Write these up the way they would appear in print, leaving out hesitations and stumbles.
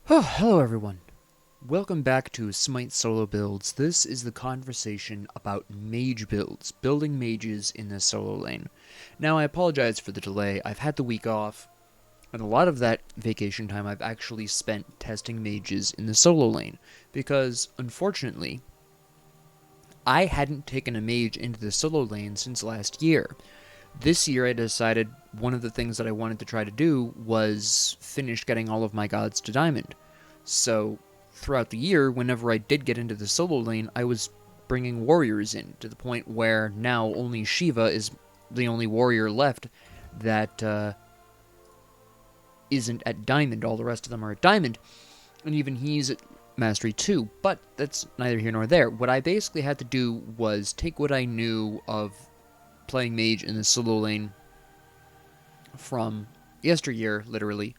Oh, hello everyone. Welcome back to SMITE Solo Builds. This is the conversation about mage builds, building mages in the solo lane. Now, I apologize for the delay. I've had the week off, and a lot of that vacation time I've actually spent testing mages in the solo lane, because, unfortunately, I hadn't taken a mage into the solo lane since last year. This year I decided one of the things that I wanted to try to do was finish getting all of my gods to diamond. So, throughout the year, whenever I did get into the solo lane, I was bringing warriors in, to the point where now only Shiva is the only warrior left that isn't at diamond. All the rest of them are at diamond, and even he's at mastery 2, but that's neither here nor there. What I basically had to do was take what I knew of playing mage in the solo lane from yesteryear, literally,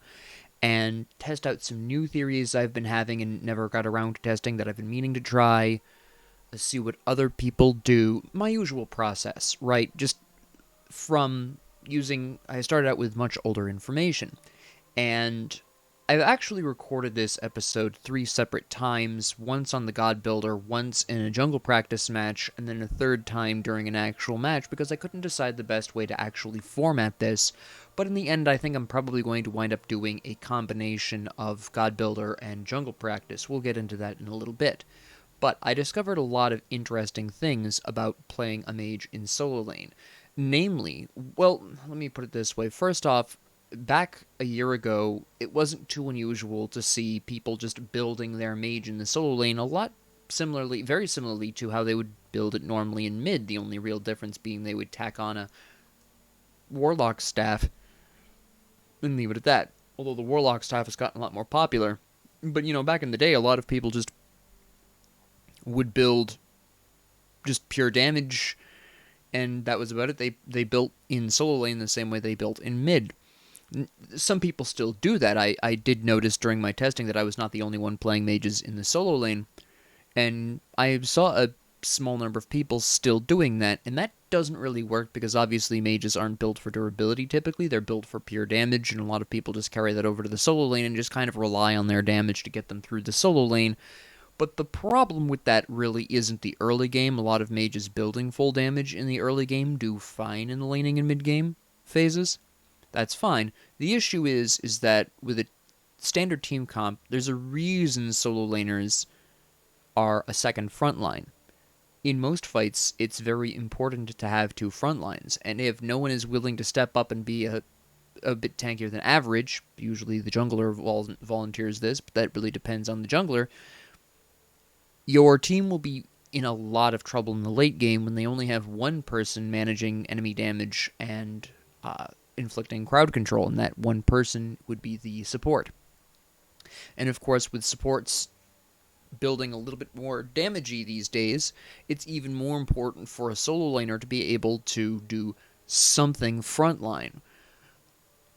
and test out some new theories I've been having and never got around to testing that I've been meaning to try. See what other people do. My usual process, right? Just from using. I started out with much older information. And I've actually recorded this episode 3 separate times, once on the God Builder, once in a jungle practice match, and then a third time during an actual match, because I couldn't decide the best way to actually format this. But in the end, I think I'm probably going to wind up doing a combination of God Builder and jungle practice. We'll get into that in a little bit. But I discovered a lot of interesting things about playing a mage in solo lane. Namely, well, let me put it this way. First off, back a year ago, it wasn't too unusual to see people just building their mage in the solo lane a lot similarly, very similarly to how they would build it normally in mid, the only real difference being they would tack on a warlock staff and leave it at that. Although the warlock staff has gotten a lot more popular. But, back in the day, a lot of people just would build just pure damage, and that was about it. They built in solo lane the same way they built in mid. Some people still do that. I did notice during my testing that I was not the only one playing mages in the solo lane, and I saw a small number of people still doing that, and that doesn't really work because obviously mages aren't built for durability typically. They're built for pure damage, and a lot of people just carry that over to the solo lane and just kind of rely on their damage to get them through the solo lane. But the problem with that really isn't the early game. A lot of mages building full damage in the early game do fine in the laning and mid game phases. That's fine. The issue is that with a standard team comp, there's a reason solo laners are a second front line. In most fights, it's very important to have two front lines, and if no one is willing to step up and be a bit tankier than average, usually the jungler volunteers this, but that really depends on the jungler, your team will be in a lot of trouble in the late game when they only have one person managing enemy damage and inflicting crowd control, and that one person would be the support. And of course, with supports building a little bit more damagey these days, it's even more important for a solo laner to be able to do something frontline.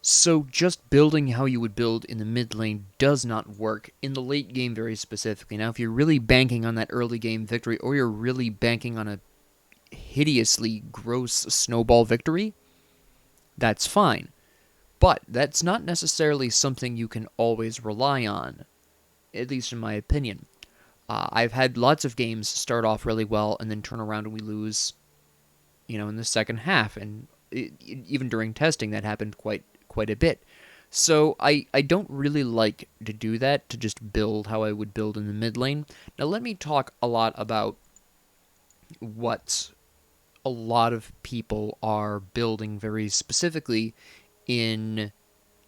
So just building how you would build in the mid lane does not work in the late game very specifically. Now, if you're really banking on that early game victory, or you're really banking on a hideously gross snowball victory, that's fine. But that's not necessarily something you can always rely on, at least in my opinion. I've had lots of games start off really well and then turn around and we lose, in the second half. And even during testing, that happened quite a bit. So I don't really like to do that, to just build how I would build in the mid lane. Now let me talk a lot about what a lot of people are building very specifically in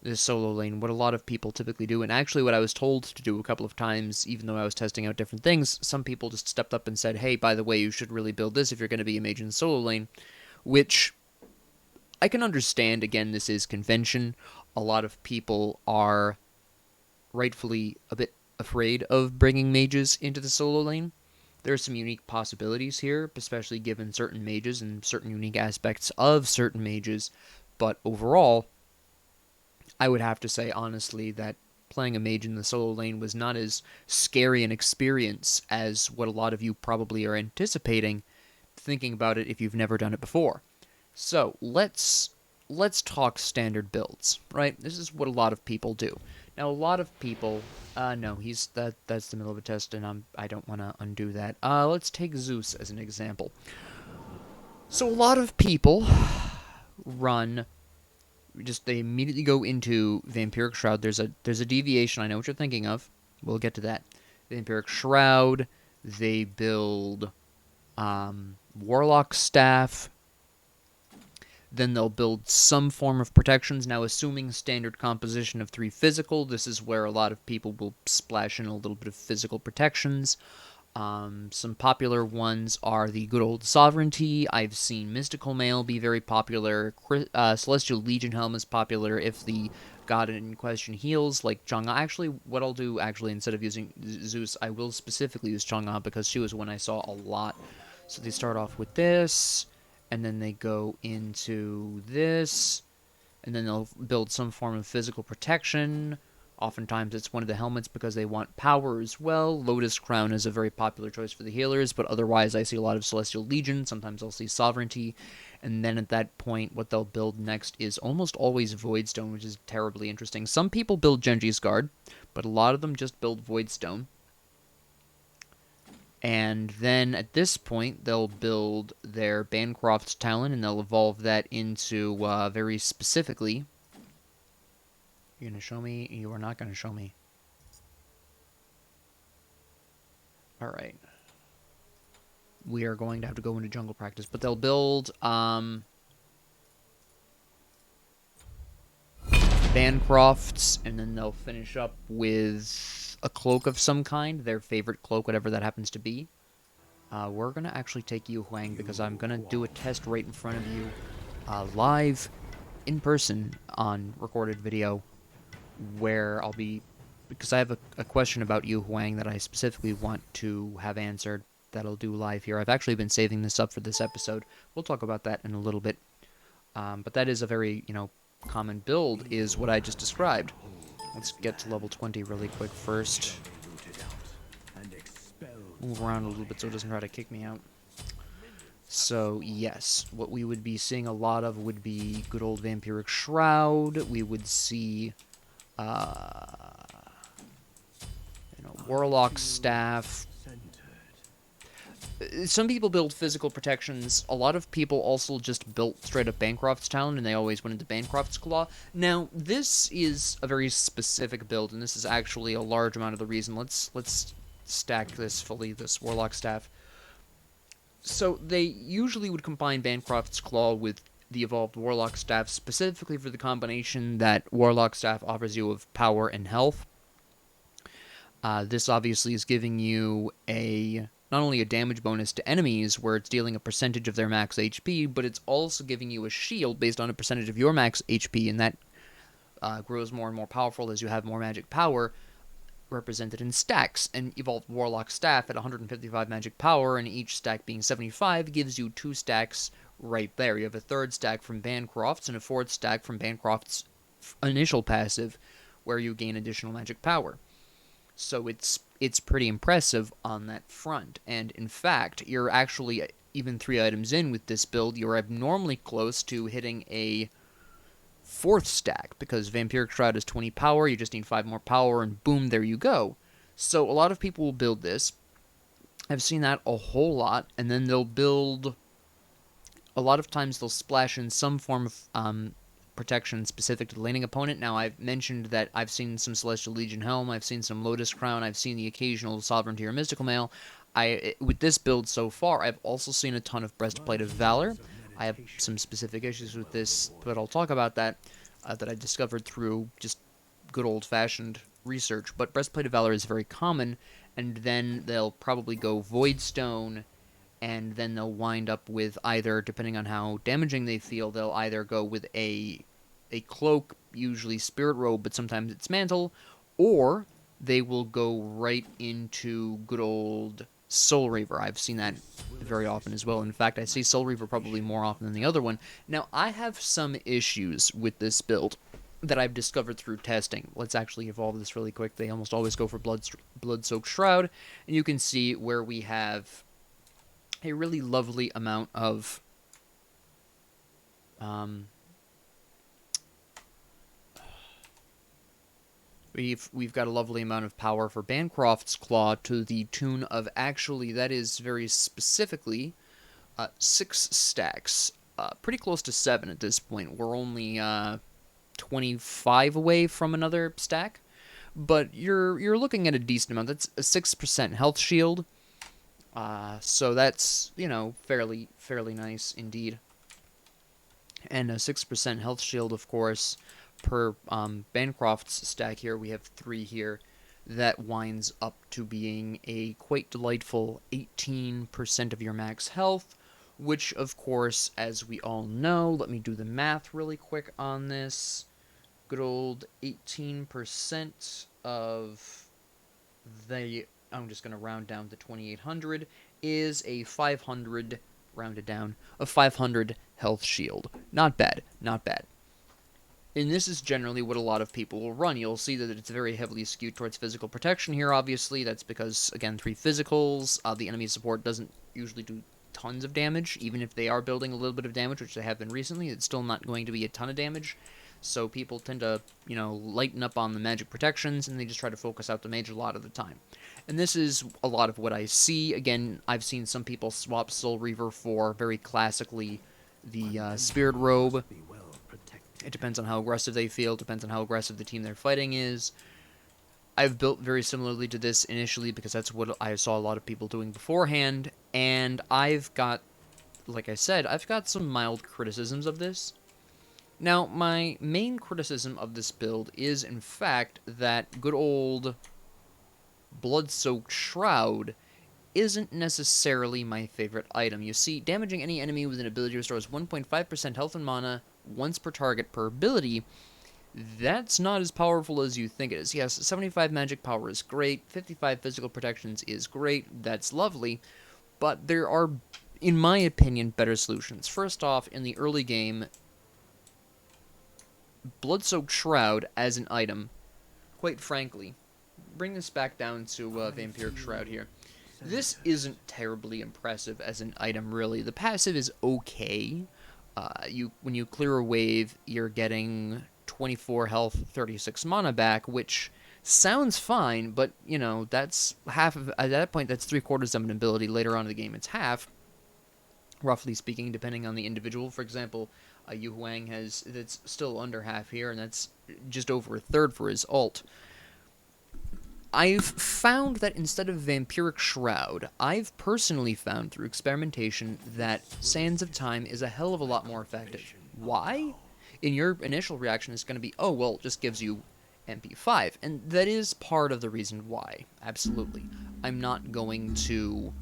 the solo lane, what a lot of people typically do, and actually what I was told to do a couple of times, even though I was testing out different things. Some people just stepped up and said, hey, by the way, you should really build this if you're going to be a mage in the solo lane, which I can understand. Again, this is convention. A lot of people are rightfully a bit afraid of bringing mages into the solo lane. There are some unique possibilities here, especially given certain mages and certain unique aspects of certain mages, but overall, I would have to say honestly that playing a mage in the solo lane was not as scary an experience as what a lot of you probably are anticipating, thinking about it if you've never done it before. So let's talk standard builds, right? This is what a lot of people do. Now, a lot of people... no, that's the middle of a test, and I don't want to undo that. Let's take Zeus as an example. So a lot of people run... they immediately go into Vampiric Shroud. There's a deviation. I know what you're thinking of. We'll get to that. Vampiric Shroud. They build Warlock Staff. Then they'll build some form of protections. Now, assuming standard composition of 3 physical, this is where a lot of people will splash in a little bit of physical protections. Some popular ones are the good old Sovereignty. I've seen Mystical Mail be very popular. Celestial Legion Helm is popular if the god in question heals, like Chang'e. Actually, what I'll do, instead of using Zeus, I will specifically use Chang'e because she was one I saw a lot. So they start off with this, and then they go into this, and then they'll build some form of physical protection. Oftentimes it's one of the helmets because they want power as well. Lotus Crown is a very popular choice for the healers, but otherwise I see a lot of Celestial Legion. Sometimes I'll see Sovereignty. And then at that point, what they'll build next is almost always Voidstone, which is terribly interesting. Some people build Genji's Guard, but a lot of them just build Voidstone. And then at this point, they'll build their Bancroft's Talon, and they'll evolve that into very specifically... You're going to show me? You are not going to show me. Alright. We are going to have to go into jungle practice. But they'll build Bancrofts, and then they'll finish up with a cloak of some kind. Their favorite cloak, whatever that happens to be. We're going to actually take Yu Huang because I'm going to do a test right in front of you. Live, in person, on recorded video. Where I'll be, because I have a question about Yu Huang that I specifically want to have answered that I'll do live here. I've actually been saving this up for this episode. We'll talk about that in a little bit. But that is a very, common build, is what I just described. Let's get to level 20 really quick first. Move around a little bit so it doesn't try to kick me out. So, yes, what we would be seeing a lot of would be good old Vampiric Shroud. We would see... Warlock Staff. Some people build physical protections. A lot of people also just built straight up Bancroft's Talon, and they always went into Bancroft's Claw. Now, this is a very specific build, and this is actually a large amount of the reason. Let's stack this fully, this Warlock Staff. So, they usually would combine Bancroft's Claw with the evolved Warlock Staff, specifically for the combination that Warlock Staff offers you of power and health. This obviously is giving you not only a damage bonus to enemies, where it's dealing a percentage of their max HP, but it's also giving you a shield based on a percentage of your max HP, and that grows more and more powerful as you have more magic power, represented in stacks. And evolved Warlock Staff at 155 magic power, and each stack being 75, gives you 2 stacks right there. You have a 3rd stack from Bancroft's and a 4th stack from Bancroft's initial passive, where you gain additional magic power. So it's pretty impressive on that front. And in fact, you're actually, even 3 items in with this build, you're abnormally close to hitting a 4th stack, because Vampiric Shroud is 20 power, you just need 5 more power, and boom, there you go. So a lot of people will build this. I've seen that a whole lot, and then they'll build... A lot of times they'll splash in some form of protection specific to the laning opponent. Now, I've mentioned that I've seen some Celestial Legion Helm, I've seen some Lotus Crown, I've seen the occasional Sovereignty or Mystical Mail. With this build so far, I've also seen a ton of Breastplate of Valor. I have some specific issues with this, but I'll talk about that, that I discovered through just good old-fashioned research. But Breastplate of Valor is very common, and then they'll probably go Voidstone, and then they'll wind up with either, depending on how damaging they feel, they'll either go with a cloak, usually Spirit Robe, but sometimes it's Mantle, or they will go right into good old Soul Reaver. I've seen that very often as well. In fact, I see Soul Reaver probably more often than the other one. Now, I have some issues with this build that I've discovered through testing. Let's actually evolve this really quick. They almost always go for Blood-Soaked Shroud, and you can see where we have a really lovely amount of We've got a lovely amount of power for Bancroft's Claw to the tune of, actually, that is very specifically 6 stacks. Pretty close to 7 at this point. We're only 25 away from another stack, but you're looking at a decent amount. That's a 6% health shield. So that's, fairly nice indeed. And a 6% health shield, of course, per Bancroft's stack here. We have 3 here. That winds up to being a quite delightful 18% of your max health, which, of course, as we all know, let me do the math really quick on this. Good old 18% of the, I'm just going to round down to 2800, is a 500, rounded down, a 500 health shield. Not bad, not bad. And this is generally what a lot of people will run. You'll see that it's very heavily skewed towards physical protection here, obviously. That's because, again, 3 physicals. The enemy support doesn't usually do tons of damage. Even if they are building a little bit of damage, which they have been recently, it's still not going to be a ton of damage. So people tend to, lighten up on the magic protections, and they just try to focus out the mage a lot of the time. And this is a lot of what I see. Again, I've seen some people swap Soul Reaver for, very classically, the Spirit Robe. It depends on how aggressive they feel, depends on how aggressive the team they're fighting is. I've built very similarly to this initially because that's what I saw a lot of people doing beforehand, and I've got, like I said, I've got some mild criticisms of this. Now, my main criticism of this build is, in fact, that good old Blood-Soaked Shroud isn't necessarily my favorite item. You see, damaging any enemy with an ability restores 1.5% health and mana once per target per ability. That's not as powerful as you think it is. Yes, 75 magic power is great, 55 physical protections is great, that's lovely, but there are, in my opinion, better solutions. First off, in the early game, Blood-Soaked Shroud as an item, quite frankly, bring this back down to Vampiric Shroud here. This isn't terribly impressive as an item, really. The passive is okay. When you clear a wave, you're getting 24 health, 36 mana back, which sounds fine, but, that's half of, at that point, that's 3/4 of an ability. Later on in the game, it's half, roughly speaking, depending on the individual. For example, Yu Huang that's still under half here, and that's just over 1/3 for his ult. I've found that instead of Vampiric Shroud, I've personally found through experimentation that Sands of Time is a hell of a lot more effective. Why? In your initial reaction, it's going to be, oh, well, it just gives you MP5. And that is part of the reason why, absolutely. I'm not going to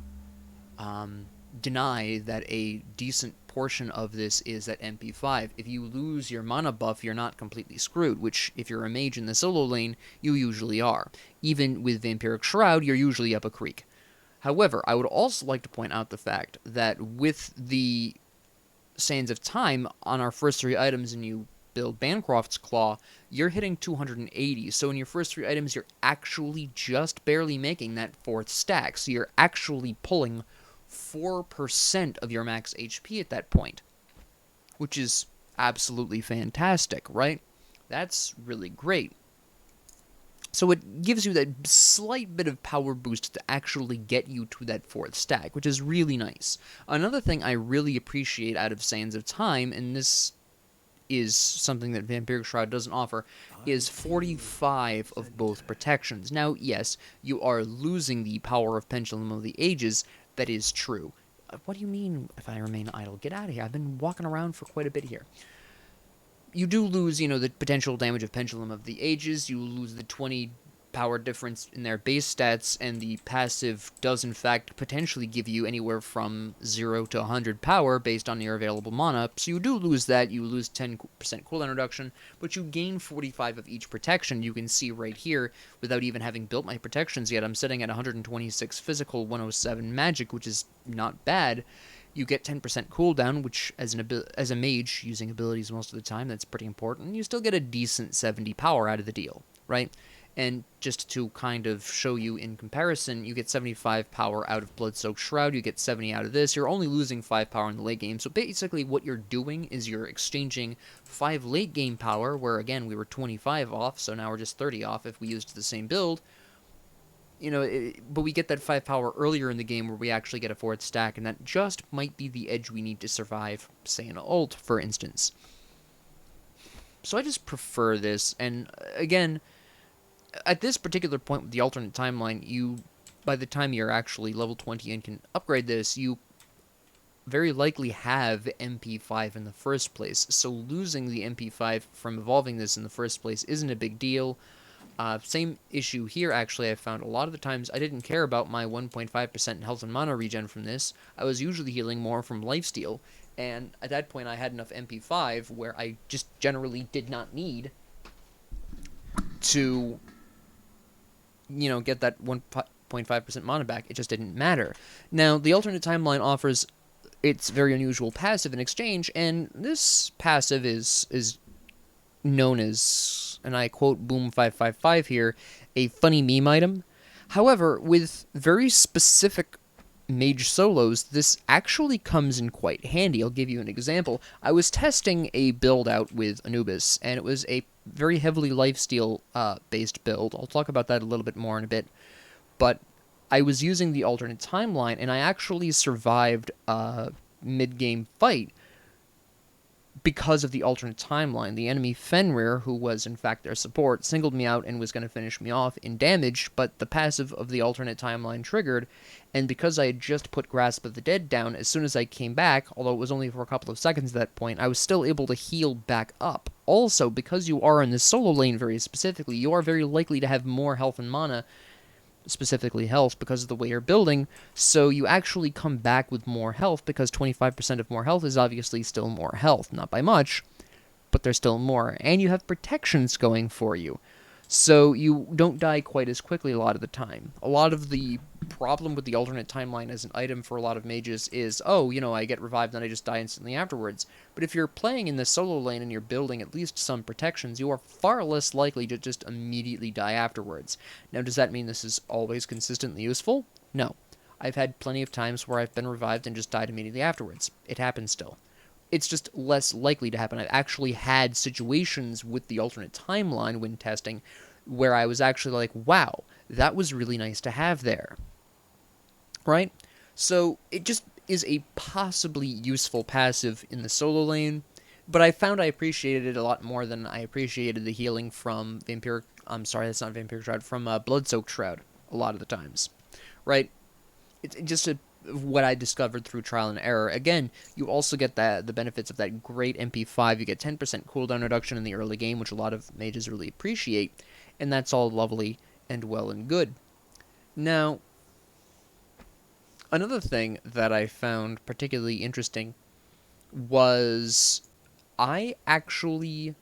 deny that a decent portion of this is at MP5. If you lose your mana buff, you're not completely screwed, which, if you're a mage in the solo lane, you usually are. Even with Vampiric Shroud, you're usually up a creek. However, I would also like to point out the fact that with the Sands of Time, on our first 3 items, and you build Bancroft's Claw, you're hitting 280, so in your first 3 items, you're actually just barely making that 4th stack, so you're actually pulling 4% of your max HP at that point, which is absolutely fantastic, right? That's really great. So it gives you that slight bit of power boost to actually get you to that 4th stack, which is really nice. Another thing I really appreciate out of Sands of Time, and this is something that Vampiric Shroud doesn't offer, is 45 of both protections. Now, yes, you are losing the power of Pendulum of the Ages. That is true. What do you mean, if I remain idle? Get out of here. I've been walking around for quite a bit here. You do lose, the potential damage of Pendulum of the Ages. You lose the 20 power difference in their base stats, and the passive does, in fact, potentially give you anywhere from 0 to 100 power based on your available mana. So you do lose that. You lose 10% cooldown reduction, but you gain 45 of each protection. You can see right here, without even having built my protections yet, I'm sitting at 126 physical, 107 magic, which is not bad. You get 10% cooldown, which, as a mage, using abilities most of the time, that's pretty important. You still get a decent 70 power out of the deal, right? And just to kind of show you in comparison, you get 75 power out of Bloodsoaked Shroud, you get 70 out of this. You're only losing 5 power in the late game. So basically what you're doing is you're exchanging 5 late game power, where again we were 25 off, so now we're just 30 off if we used the same build. But we get that 5 power earlier in the game where we actually get a 4th stack, and that just might be the edge we need to survive, say, an ult, for instance. So I just prefer this, and again, at this particular point with the alternate timeline, by the time you're actually level 20 and can upgrade this, you very likely have MP5 in the first place, so losing the MP5 from evolving this in the first place isn't a big deal. Same issue here, actually. I found a lot of the times I didn't care about my 1.5% health and mana regen from this. I was usually healing more from lifesteal, and at that point I had enough MP5 where I just generally did not need to, get that 1.5% mana back. It just didn't matter. Now, the alternate timeline offers its very unusual passive in exchange, and this passive is known as, and I quote Boom555 here, a funny meme item. However, with very specific Mage solos, this actually comes in quite handy. I'll give you an example. I was testing a build out with Anubis, and it was a very heavily lifesteal based build. I'll talk about that a little bit more in a bit. But I was using the alternate timeline, and I actually survived a mid-game fight because of the alternate timeline. The enemy Fenrir, who was in fact their support, singled me out and was going to finish me off in damage, but the passive of the alternate timeline triggered, and because I had just put Grasp of the Dead down, as soon as I came back, although it was only for a couple of seconds at that point, I was still able to heal back up. Also, because you are in the solo lane very specifically, you are very likely to have more health and mana, specifically health, because of the way you're building, so you actually come back with more health, because 25% of more health is obviously still more health. Not by much, but there's still more. And you have protections going for you, so you don't die quite as quickly a lot of the time. A lot of the problem with the alternate timeline as an item for a lot of mages is, I get revived and I just die instantly afterwards. But if you're playing in the solo lane and you're building at least some protections, you are far less likely to just immediately die afterwards. Now, does that mean this is always consistently useful? No. I've had plenty of times where I've been revived and just died immediately afterwards. It happens still. It's just less likely to happen. I've actually had situations with the alternate timeline when testing where I was actually like, wow, that was really nice to have there. Right? So it just is a possibly useful passive in the solo lane, but I found I appreciated it a lot more than I appreciated the healing from Vampiric... I'm sorry, that's not Vampiric Shroud, from Bloodsoaked Shroud a lot of the times. Right? It's just what I discovered through trial and error. Again, you also get the benefits of that great MP5. You get 10% cooldown reduction in the early game, which a lot of mages really appreciate, and that's all lovely and well and good. Now, another thing that I found particularly interesting was I actually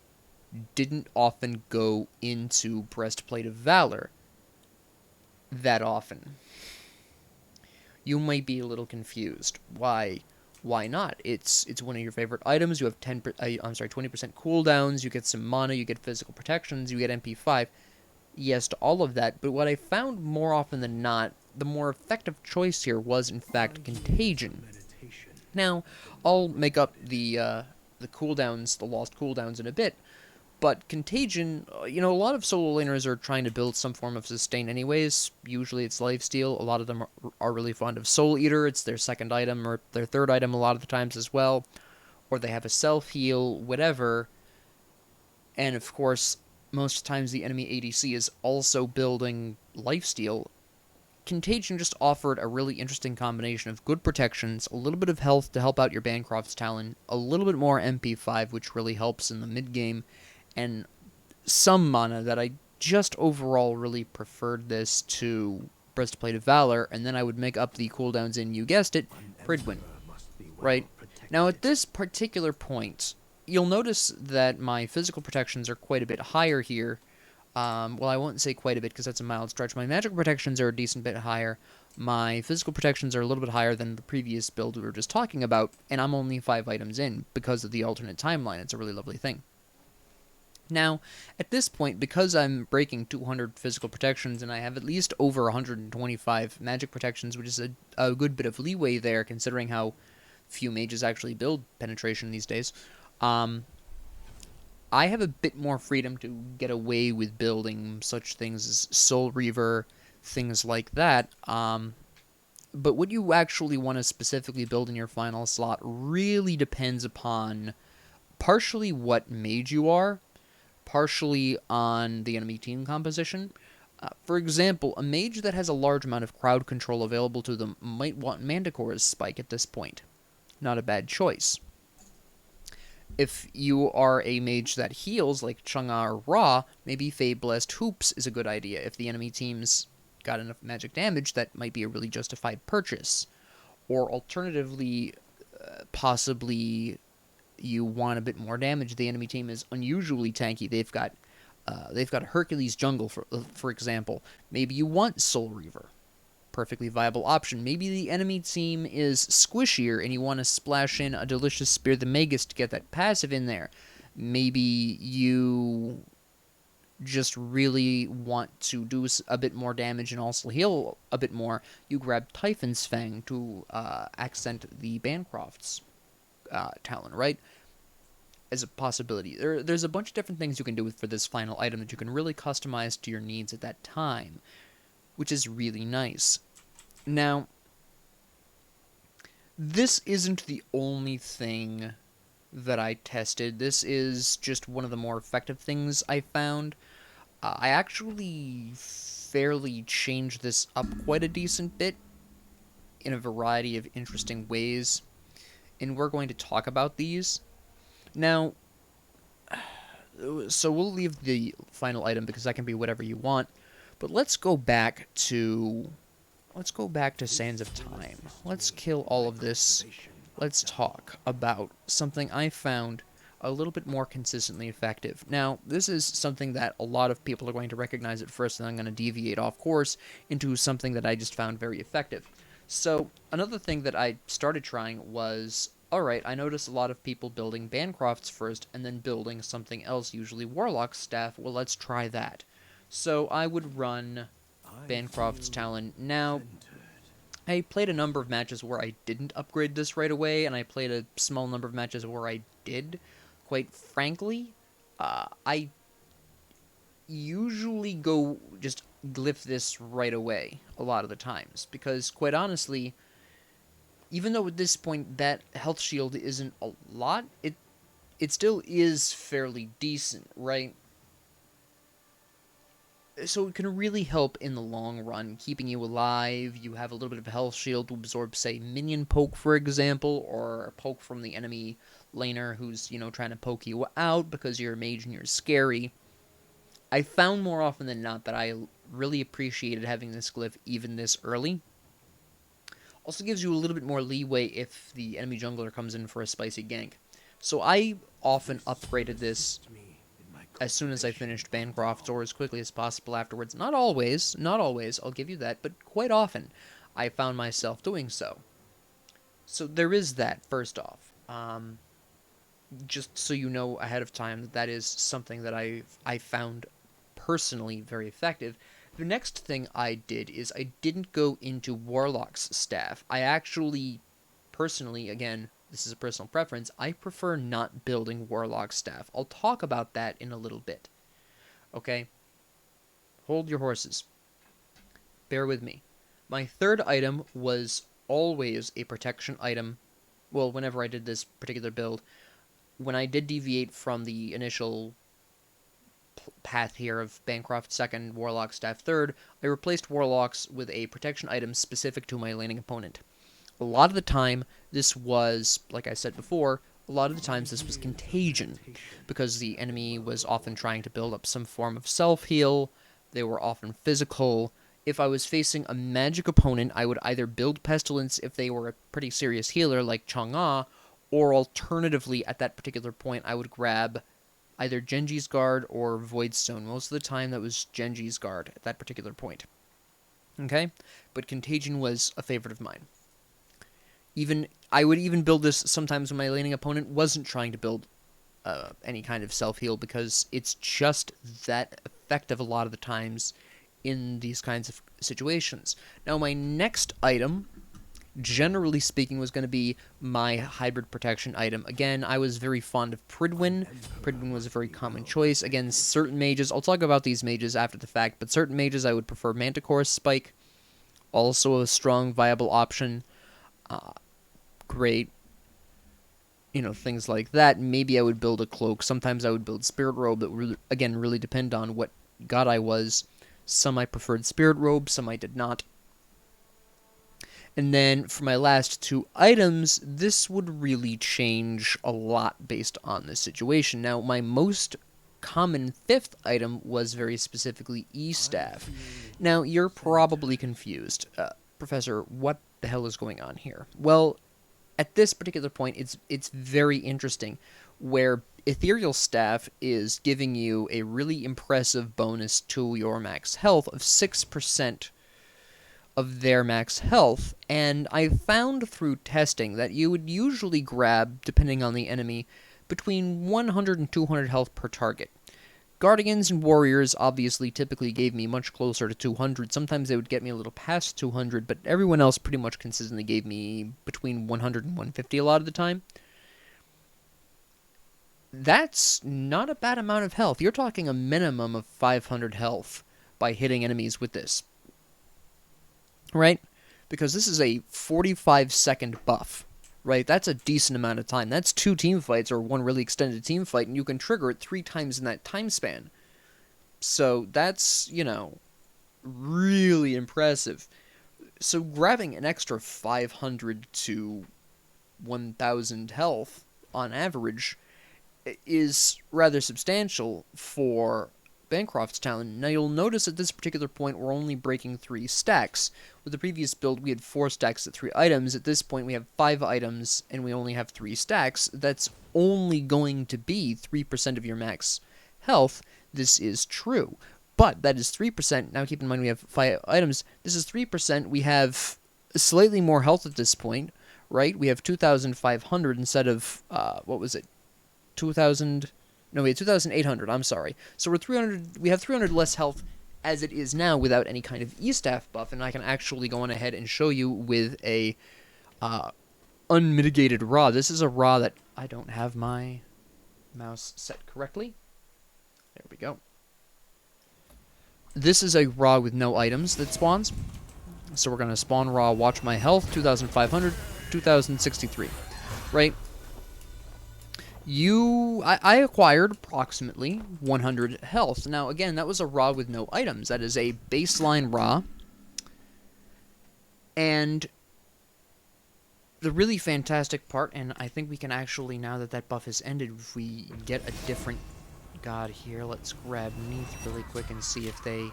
didn't often go into Breastplate of Valor that often. You might be a little confused. Why not? It's one of your favorite items. You have 20% cooldowns, you get some mana, you get physical protections, you get MP5. Yes to all of that, but what I found more often than not, the more effective choice here was, in fact, Contagion. Now, I'll make up the cooldowns, the lost cooldowns in a bit, but Contagion, a lot of solo laners are trying to build some form of sustain anyways. Usually it's lifesteal. A lot of them are really fond of Soul Eater. It's their second item or their third item a lot of the times as well. Or they have a self-heal, whatever. And of course, most times the enemy ADC is also building lifesteal. Contagion just offered a really interesting combination of good protections, a little bit of health to help out your Bancroft's Talon, a little bit more MP5, which really helps in the mid-game, and some mana that I just overall really preferred this to Breastplate of Valor, and then I would make up the cooldowns in, you guessed it, Pridwin. Right? Now at this particular point, you'll notice that my physical protections are quite a bit higher here. Well, I won't say quite a bit because that's a mild stretch. My magical protections are a decent bit higher. My physical protections are a little bit higher than the previous build we were just talking about, and I'm only 5 items in because of the alternate timeline. It's a really lovely thing. Now, at this point, because I'm breaking 200 physical protections and I have at least over 125 magic protections, which is a good bit of leeway there considering how few mages actually build penetration these days, um, I have a bit more freedom to get away with building such things as Soul Reaver, things like that. But what you actually want to specifically build in your final slot really depends upon partially what mage you are, partially on the enemy team composition. For example, a mage that has a large amount of crowd control available to them might want Manticore's Spike at this point. Not a bad choice. If you are a mage that heals, like Chang'e or Ra, maybe Fey Blessed Hoops is a good idea. If the enemy team's got enough magic damage, that might be a really justified purchase. Or alternatively, possibly you want a bit more damage. The enemy team is unusually tanky. They've got Hercules Jungle, for example. Maybe you want Soul Reaver. Perfectly viable option. Maybe the enemy team is squishier and you want to splash in a Delicious Spear the Magus to get that passive in there. Maybe you just really want to do a bit more damage and also heal a bit more. You grab Typhon's Fang to accent the Bancroft's talent, right? As a possibility. There's a bunch of different things you can do for this final item that you can really customize to your needs at that time, which is really nice. Now, this isn't the only thing that I tested. This is just one of the more effective things I found. I actually fairly changed this up quite a decent bit in a variety of interesting ways, and we're going to talk about these. Now, so we'll leave the final item because that can be whatever you want, but let's go back to Sands of Time. Let's kill all of this. Let's talk about something I found a little bit more consistently effective. Now, this is something that a lot of people are going to recognize at first, and I'm going to deviate off course into something that I just found very effective. So, another thing that I started trying was, alright, I noticed a lot of people building Bancrofts first, and then building something else, usually Warlock's Staff. Well, let's try that. So, I would run Bancroft's Talon. Now, I played a number of matches where I didn't upgrade this right away, and I played a small number of matches where I did. Quite frankly, I usually go just glyph this right away a lot of the times, because quite honestly, even though at this point that health shield isn't a lot, it still is fairly decent, right? So it can really help in the long run, keeping you alive. You have a little bit of a health shield to absorb, say, minion poke, for example, or a poke from the enemy laner who's, trying to poke you out because you're a mage and you're scary. I found more often than not that I really appreciated having this glyph even this early. Also gives you a little bit more leeway if the enemy jungler comes in for a spicy gank. So I often upgraded this as soon as I finished Bancroft, or as quickly as possible afterwards. Not always, I'll give you that, but quite often I found myself doing so. So there is that, first off. Just so you know ahead of time that is something that I found personally very effective. The next thing I did is I didn't go into Warlock's Staff. I actually, personally, again, this is a personal preference, I prefer not building Warlock Staff. I'll talk about that in a little bit. Okay? Hold your horses. Bear with me. My third item was always a protection item. Well, whenever I did this particular build, when I did deviate from the initial path here of Bancroft second, Warlock Staff third, I replaced Warlocks with a protection item specific to my laning opponent. A lot of the time, this was, like I said before, a lot of the times this was Contagion, because the enemy was often trying to build up some form of self-heal, they were often physical. If I was facing a magic opponent, I would either build Pestilence if they were a pretty serious healer like Chang'e, or alternatively, at that particular point, I would grab either Genji's Guard or Voidstone. Most of the time, that was Genji's Guard at that particular point. Okay? But Contagion was a favorite of mine. I would even build this sometimes when my laning opponent wasn't trying to build any kind of self-heal, because it's just that effective a lot of the times in these kinds of situations. Now, my next item, generally speaking, was going to be my hybrid protection item. Again, I was very fond of Pridwin. Pridwin was a very common choice. Again, certain mages, I'll talk about these mages after the fact, but certain mages I would prefer Manticore Spike, also a strong, viable option. Great. You know, things like that. Maybe I would build a cloak. Sometimes I would build Spirit Robe. That would, again, really depend on what god I was. Some I preferred Spirit Robe, some I did not. And then for my last two items, this would really change a lot based on the situation. Now, my most common fifth item was very specifically E-Staff. Now, you're probably confused. Professor, what the hell is going on here? Well, at this particular point, it's very interesting, where Ethereal Staff is giving you a really impressive bonus to your max health of 6% of their max health, and I found through testing that you would usually grab, depending on the enemy, between 100 and 200 health per target. Guardians and Warriors obviously typically gave me much closer to 200. Sometimes they would get me a little past 200, but everyone else pretty much consistently gave me between 100 and 150 a lot of the time. That's not a bad amount of health. You're talking a minimum of 500 health by hitting enemies with this. Right? Because this is a 45-second buff. Right? That's a decent amount of time. That's 2 team fights or 1 really extended team fight, and you can trigger it 3 times in that time span. So that's, you know, really impressive. So grabbing an extra 500 to 1,000 health on average is rather substantial for Bancroft's talent. Now you'll notice at this particular point we're only breaking 3 stacks. With the previous build we had 4 stacks at 3 items. At this point we have 5 items and we only have 3 stacks. That's only going to be 3% of your max health. This is true. But that is 3%. Now keep in mind we have 5 items. This is 3%. We have slightly more health at this point, right? We have 2,500 instead of, what was it? 2,000... No, we had 2,800, I'm sorry. So we have 300 less health as it is now without any kind of E-Staff buff, and I can actually go on ahead and show you with a unmitigated Ra. This is a Ra that I don't have my mouse set correctly. There we go. This is a Ra with no items that spawns. So we're going to spawn Ra, watch my health, 2,500, 2,063, right? I acquired approximately 100 health. Now, again, that was a Ra with no items. That is a baseline Ra. And the really fantastic part, and I think we can actually, now that that buff has ended, if we get a different god here, let's grab Neath really quick and see if they...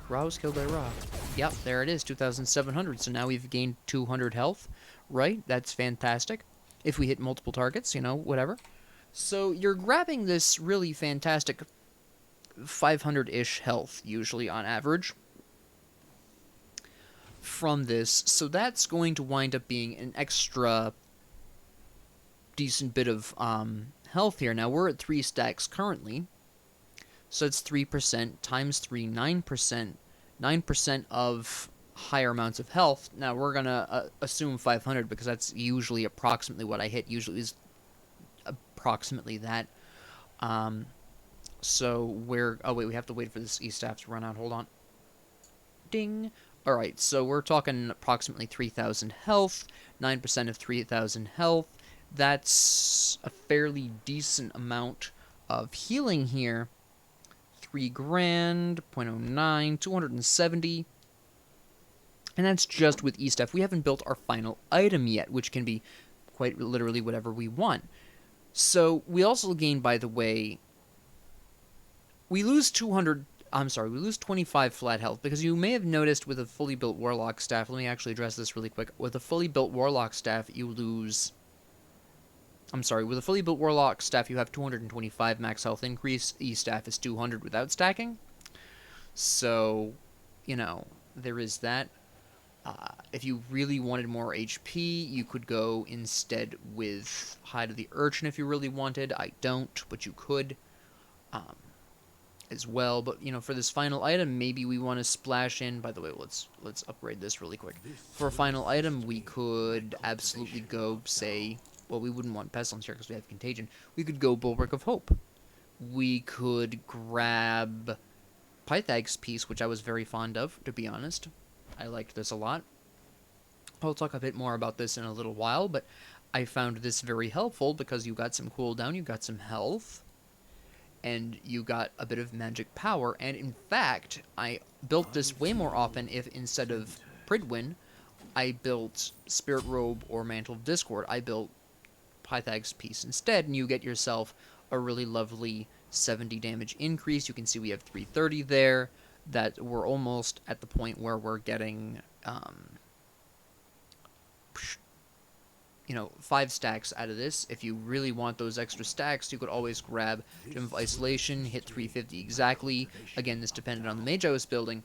Ra was killed by Ra. Yep, there it is, 2,700. So now we've gained 200 health, right? That's fantastic. If we hit multiple targets, you know, whatever. So you're grabbing this really fantastic 500-ish health, usually on average, from this. So that's going to wind up being an extra decent bit of health here. Now we're at 3 stacks currently. So it's 3% times 3, 9%. 9% of higher amounts of health. Now we're going to assume 500 because that's usually approximately what I hit. Usually is approximately that. So we're... Oh, wait, we have to wait for this E-Staff to run out. Hold on. Ding. Alright, so we're talking approximately 3,000 health. 9% of 3,000 health. That's a fairly decent amount of healing here. 3 grand, 0.09, 270. And that's just with E-Staff. We haven't built our final item yet, which can be quite literally whatever we want. So we also gain, by the way, we lose 25 flat health, because you may have noticed with a fully built Warlock Staff, let me actually address this really quick. With a fully built Warlock Staff, you lose... with a fully built Warlock Staff, you have 225 max health increase. E-Staff is 200 without stacking. So, you know, there is that. If you really wanted more HP, you could go instead with Hide of the Urchin if you really wanted. I don't, but you could as well. But, you know, for this final item, maybe we want to splash in... By the way, let's upgrade this really quick. For a final item, we could absolutely go, say... Well, we wouldn't want Pestilence here because we have Contagion. We could go Bulwark of Hope. We could grab Pythag's Piece, which I was very fond of, to be honest. I liked this a lot. I'll talk a bit more about this in a little while, but I found this very helpful because you got some cooldown, you got some health, and you got a bit of magic power. And in fact, I built this way more often if instead of Pridwin, I built Spirit Robe or Mantle of Discord. I built Pythag's Piece instead, and you get yourself a really lovely 70 damage increase. You can see we have 330 there. That we're almost at the point where we're getting, 5 stacks out of this. If you really want those extra stacks, you could always grab Gem of Isolation, hit 350 exactly. Again, this depended on the Mage I was building.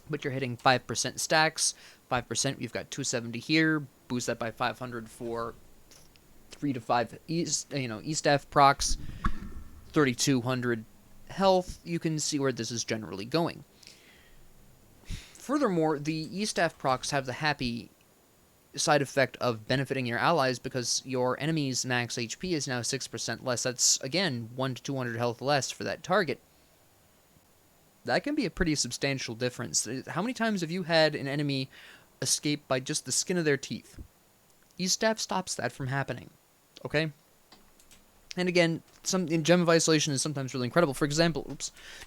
But you're hitting 5% stacks. 5%, we've got 270 here. Boost that by 500 for 3 to 5 E-Staff procs. 3,200 health. You can see where this is generally going. Furthermore, the E-Staff procs have the happy side effect of benefiting your allies because your enemy's max HP is now 6% less. That's, again, 1 to 200 health less for that target. That can be a pretty substantial difference. How many times have you had an enemy escape by just the skin of their teeth? E-Staff stops that from happening. Okay? And again, Gem of Isolation is sometimes really incredible. For example,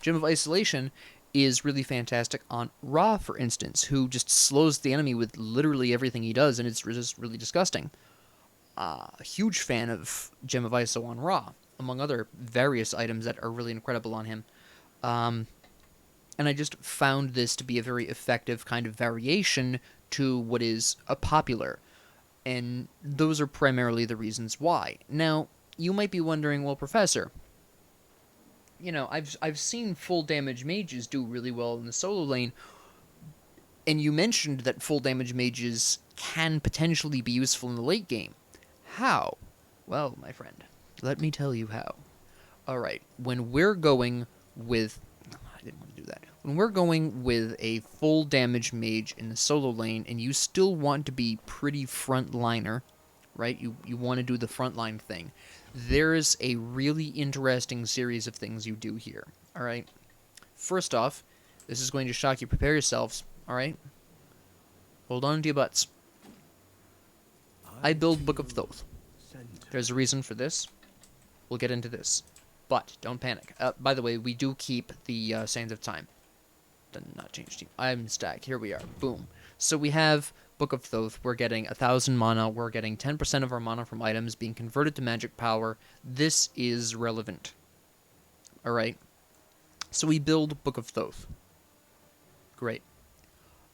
Gem of Isolation is really fantastic on Ra, for instance, who just slows the enemy with literally everything he does, and it's just really disgusting. A huge fan of Gem of Iso on Ra, among other various items that are really incredible on him. And I just found this to be a very effective kind of variation to what is a popular. And those are primarily the reasons why. Now, you might be wondering, well, Professor, I've seen full damage mages do really well in the solo lane, and you mentioned that full damage mages can potentially be useful in the late game. How? Well, my friend, let me tell you how. Alright, when we're going with... I didn't want to do that. When we're going with a full damage mage in the solo lane, and you still want to be pretty frontliner, right? You want to do the frontline thing. There's a really interesting series of things you do here, alright? First off, this is going to shock you. Prepare yourselves, alright? Hold on to your butts. I build Book of Thoth. There's a reason for this. We'll get into this. But, don't panic. By the way, we do keep the Sands of Time. Did not change team. I'm stack. Here we are. Boom. So we have Book of Thoth. We're getting 1,000 mana. We're getting 10% of our mana from items being converted to magic power. This is relevant. Alright. So we build Book of Thoth. Great.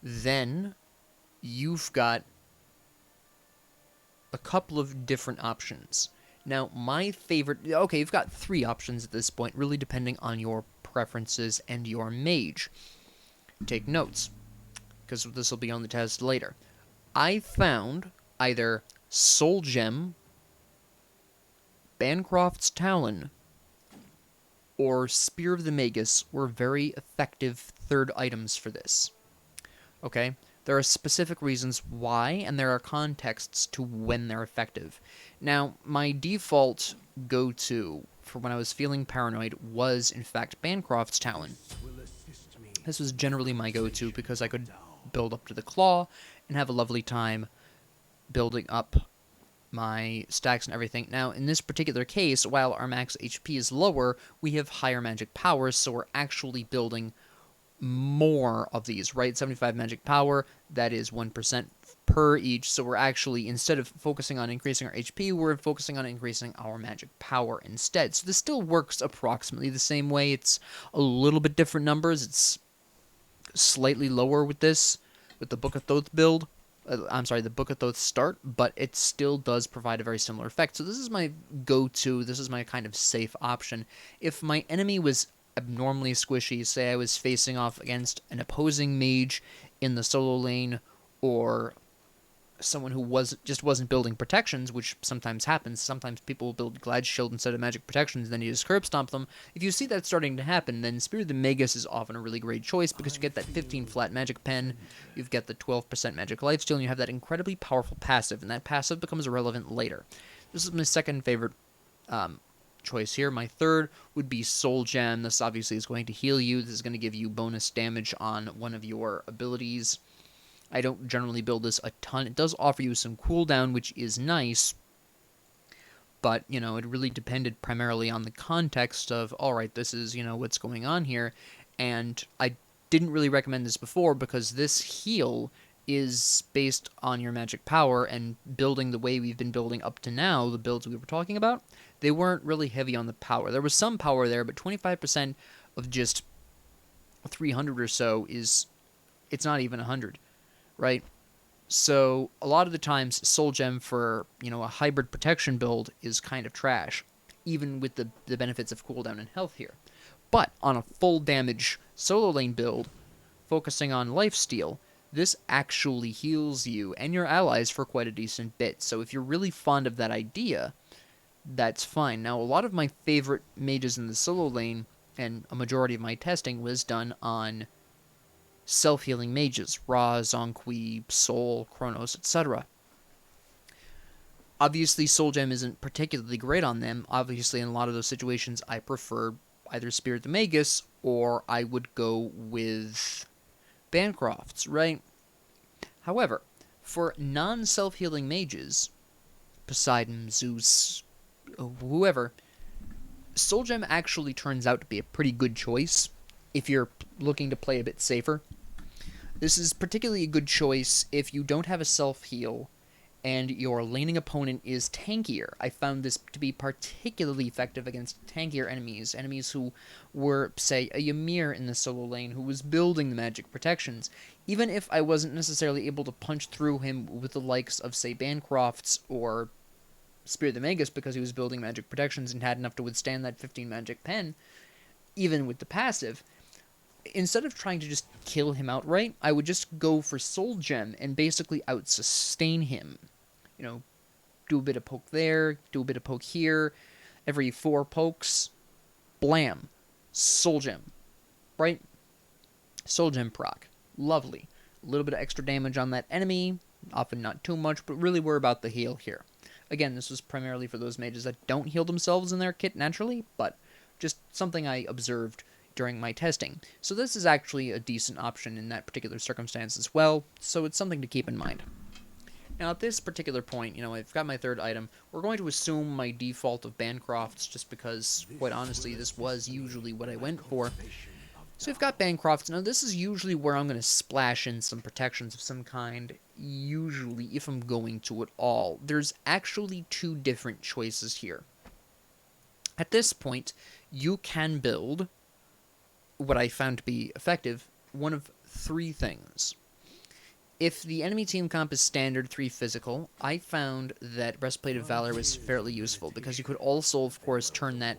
Then, you've got a couple of different options. Now, my favorite... Okay, you've got 3 options at this point, really depending on your preferences and your mage. Take notes, because this will be on the test later. I found either Soul Gem, Bancroft's Talon, or Spear of the Magus were very effective third items for this. Okay? There are specific reasons why, and there are contexts to when they're effective. Now, my default go-to for when I was feeling paranoid was, in fact, Bancroft's Talon. This was generally my go-to because I could build up to the Claw and have a lovely time building up my stacks and everything. Now, in this particular case, while our max HP is lower, we have higher magic powers, so we're actually building more of these, right? 75 magic power, that is 1% per each, so we're actually, instead of focusing on increasing our HP, we're focusing on increasing our magic power instead. So this still works approximately the same way. It's a little bit different numbers. It's slightly lower with this, with the Book of Thoth build. The Book of Thoth start, but it still does provide a very similar effect. So this is my go-to, this is my kind of safe option. If my enemy was abnormally squishy, say I was facing off against an opposing mage in the solo lane, or someone who just wasn't building protections, which sometimes happens. Sometimes people will build Glad Shield instead of magic protections, then you just curb stomp them. If you see that starting to happen, then Spirit of the Magus is often a really great choice because you get that 15 flat magic pen, you've got the 12% magic lifesteal, and you have that incredibly powerful passive, and that passive becomes irrelevant later. This is my second favorite choice here. My third would be Soul Gem. This obviously is going to heal you. This is going to give you bonus damage on one of your abilities. I don't generally build this a ton. It does offer you some cooldown, which is nice, but, you know, it really depended primarily on the context of, alright, this is, you know, what's going on here, and I didn't really recommend this before because this heal is based on your magic power, and building the way we've been building up to now, the builds we were talking about, they weren't really heavy on the power. There was some power there, but 25% of just 300 or so is, it's not even 100. Right? So a lot of the times Soul Gem for, you know, a hybrid protection build is kind of trash, even with the benefits of cooldown and health here. But on a full damage solo lane build, focusing on lifesteal, this actually heals you and your allies for quite a decent bit. So if you're really fond of that idea, that's fine. Now, a lot of my favorite mages in the solo lane, and a majority of my testing was done on self-healing mages, Ra, Zonqui, Soul, Chronos, etc. Obviously, Soul Gem isn't particularly great on them. Obviously, in a lot of those situations, I prefer either Spirit of the Magus, or I would go with Bancrofts, right? However, for non-self-healing mages, Poseidon, Zeus, whoever, Soul Gem actually turns out to be a pretty good choice if you're looking to play a bit safer. This is particularly a good choice if you don't have a self-heal and your laning opponent is tankier. I found this to be particularly effective against tankier enemies who were, say, a Ymir in the solo lane who was building the magic protections. Even if I wasn't necessarily able to punch through him with the likes of, say, Bancrofts or Spirit of the Magus because he was building magic protections and had enough to withstand that 15 magic pen, even with the passive, instead of trying to just kill him outright, I would just go for Soul Gem and basically out-sustain him. You know, do a bit of poke there, do a bit of poke here, every 4 pokes, blam, Soul Gem, right? Soul Gem proc, lovely. A little bit of extra damage on that enemy, often not too much, but really we're about the heal here. Again, this was primarily for those mages that don't heal themselves in their kit naturally, but just something I observed during my testing. So this is actually a decent option in that particular circumstance as well, so it's something to keep in mind. Now at this particular point, you know, I've got my third item. We're going to assume my default of Bancrofts, just because, quite honestly, this was usually what I went for. So we've got Bancrofts. Now this is usually where I'm going to splash in some protections of some kind, usually, if I'm going to at all. There's actually 2 different choices here. At this point, you can build what I found to be effective, one of 3 things. If the enemy team comp is standard 3 physical, I found that Breastplate of Valor was fairly useful, because you could also, of course, turn that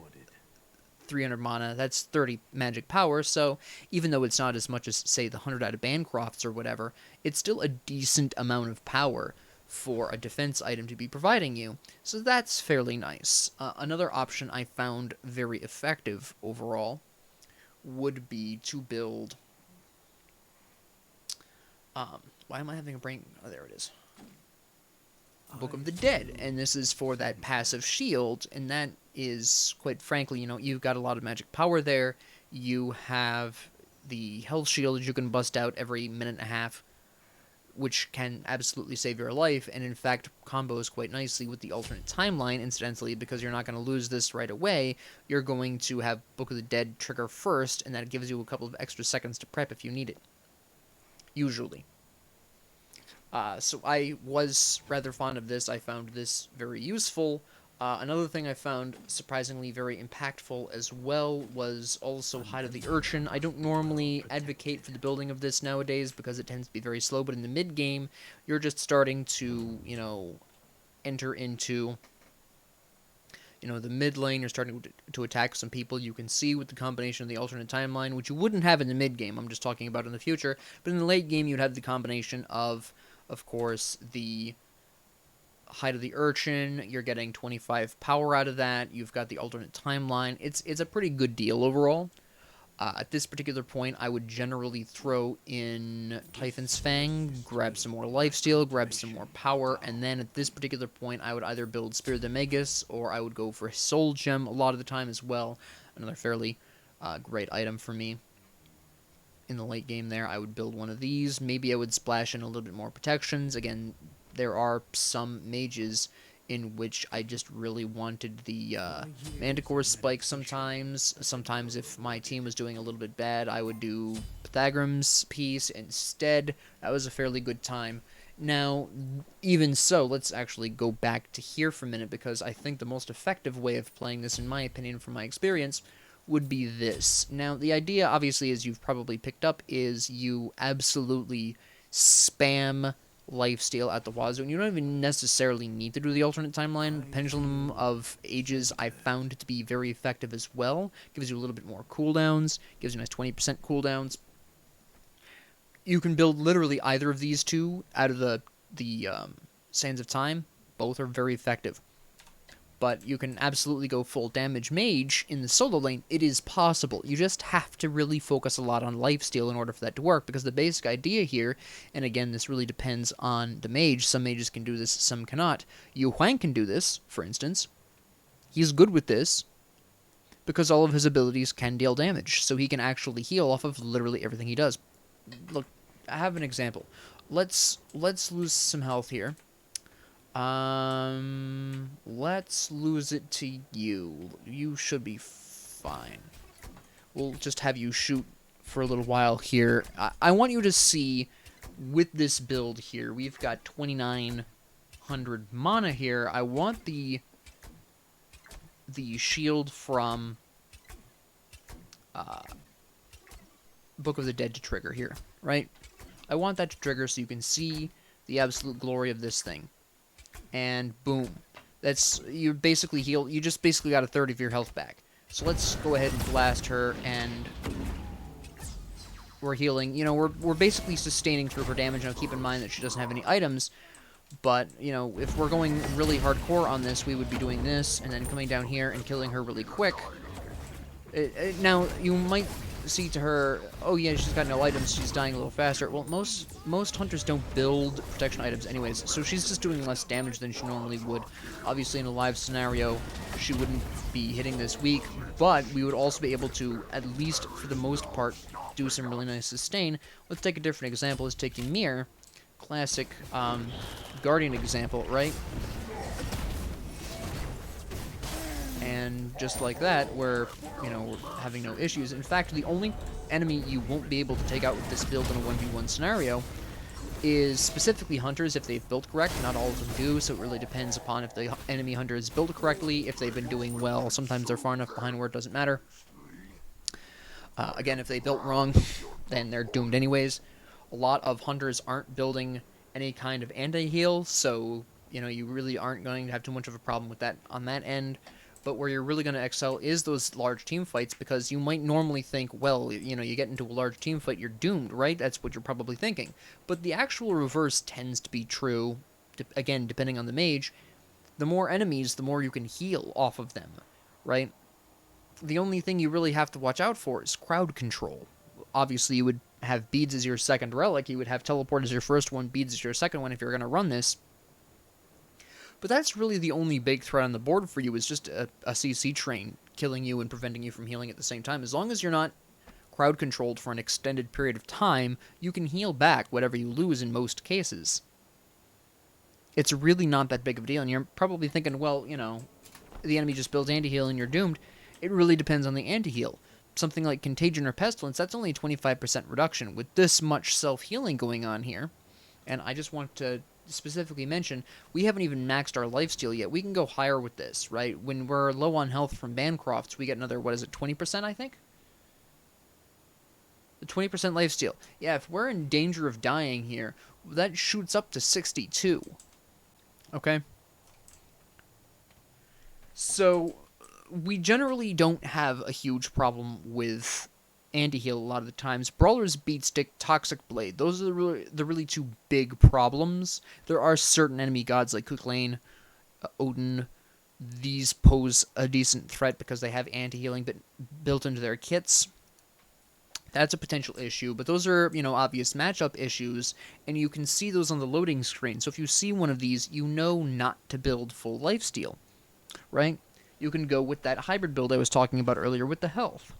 300 mana, that's 30 magic power, so even though it's not as much as, say, the 100 out of Bancrofts or whatever, it's still a decent amount of power for a defense item to be providing you, so that's fairly nice. Another option I found very effective overall would be to build, why am I having a brain, oh there it is, Book of the Dead, and this is for that passive shield, and that is, quite frankly, you know, you've got a lot of magic power there, you have the health shield you can bust out every minute and a half, which can absolutely save your life, and in fact combos quite nicely with the alternate timeline, incidentally, because you're not going to lose this right away. You're going to have Book of the Dead trigger first, and that gives you a couple of extra seconds to prep if you need it. Usually. So I was rather fond of this. I found this very useful. Another thing I found surprisingly very impactful as well was also Hide of the Urchin. I don't normally advocate for the building of this nowadays because it tends to be very slow, but in the mid-game, you're just starting to, you know, enter into, you know, the mid lane. You're starting to attack some people. You can see with the combination of the alternate timeline, which you wouldn't have in the mid-game, I'm just talking about in the future, but in the late game, you'd have the combination of Of course, the Height of the Urchin, you're getting 25 power out of that. You've got the alternate timeline. It's a pretty good deal overall. At this particular point, I would generally throw in Typhon's Fang, grab some more lifesteal, grab some more power, and then at this particular point, I would either build Spirit of the Magus, or I would go for Soul Gem a lot of the time as well. Another fairly great item for me. In the late game there, I would build one of these. Maybe I would splash in a little bit more protections. Again, there are some mages in which I just really wanted the Manticore spike sometimes. Sometimes if my team was doing a little bit bad, I would do Pythagram's piece instead. That was a fairly good time. Now, even so, let's actually go back to here for a minute, because I think the most effective way of playing this, in my opinion, from my experience, would be this. Now, the idea, obviously, as you've probably picked up, is you absolutely spam lifesteal at the wazoo, and you don't even necessarily need to do the alternate timeline. Pendulum of Ages I found to be very effective as well. Gives you a little bit more cooldowns, gives you nice 20% cooldowns. You can build literally either of these two out of the Sands of Time. Both are very effective. But you can absolutely go full damage mage in the solo lane. It is possible. You just have to really focus a lot on lifesteal in order for that to work, because the basic idea here, and again, this really depends on the mage. Some mages can do this, some cannot. Yu Huang can do this, for instance. He's good with this because all of his abilities can deal damage, so he can actually heal off of literally everything he does. Look, I have an example. Let's lose some health here. Let's lose it to you. You should be fine. We'll just have you shoot for a little while here. I want you to see, with this build here, we've got 2,900 mana here. I want the shield from Book of the Dead to trigger here, right? I want that to trigger so you can see the absolute glory of this thing. And boom. That's, you basically heal, you just basically got a third of your health back. So let's go ahead and blast her, and we're healing. You know, we're basically sustaining through her damage. Now keep in mind that she doesn't have any items, but, you know, if we're going really hardcore on this, we would be doing this, and then coming down here and killing her really quick. Now, you might see to her, oh yeah, she's got no items, she's dying a little faster. Well, most hunters don't build protection items anyways, so she's just doing less damage than she normally would. Obviously, in a live scenario, she wouldn't be hitting this weak, but we would also be able to, at least for the most part, do some really nice sustain. Let's take a different example. Let's take Ymir. Classic Guardian example, right? And just like that, we're having no issues. In fact, the only enemy you won't be able to take out with this build in a 1v1 scenario is specifically hunters, if they've built correct. Not all of them do, so it really depends upon if the enemy hunter is built correctly, if they've been doing well. Sometimes they're far enough behind where it doesn't matter. Again, if they built wrong, then they're doomed anyways. A lot of hunters aren't building any kind of anti-heal, so, you really aren't going to have too much of a problem with that on that end. But where you're really going to excel is those large team fights, because you might normally think, well, you get into a large team fight, you're doomed, right? That's what you're probably thinking. But the actual reverse tends to be true, again, depending on the mage. The more enemies, the more you can heal off of them, right? The only thing you really have to watch out for is crowd control. Obviously, you would have beads as your second relic, you would have teleport as your first one, beads as your second one if you're going to run this. But that's really the only big threat on the board for you, is just a CC train killing you and preventing you from healing at the same time. As long as you're not crowd controlled for an extended period of time, you can heal back whatever you lose in most cases. It's really not that big of a deal, and you're probably thinking, well, the enemy just builds anti-heal and you're doomed. It really depends on the anti-heal. Something like Contagion or Pestilence, that's only a 25% reduction. With this much self-healing going on here, and I just want to specifically mention, we haven't even maxed our lifesteal yet. We can go higher with this, right? When we're low on health from Bancrofts, we get another, 20%, I think? The 20% lifesteal. Yeah, if we're in danger of dying here, that shoots up to 62. Okay? So, we generally don't have a huge problem with anti-heal a lot of the times. Brawler's Beat Stick, Toxic Blade. Those are the really two big problems. There are certain enemy gods like Kukulane, Odin. These pose a decent threat because they have anti-healing built into their kits. That's a potential issue, but those are, obvious matchup issues, and you can see those on the loading screen. So if you see one of these, you know not to build full lifesteal, right? You can go with that hybrid build I was talking about earlier with the health.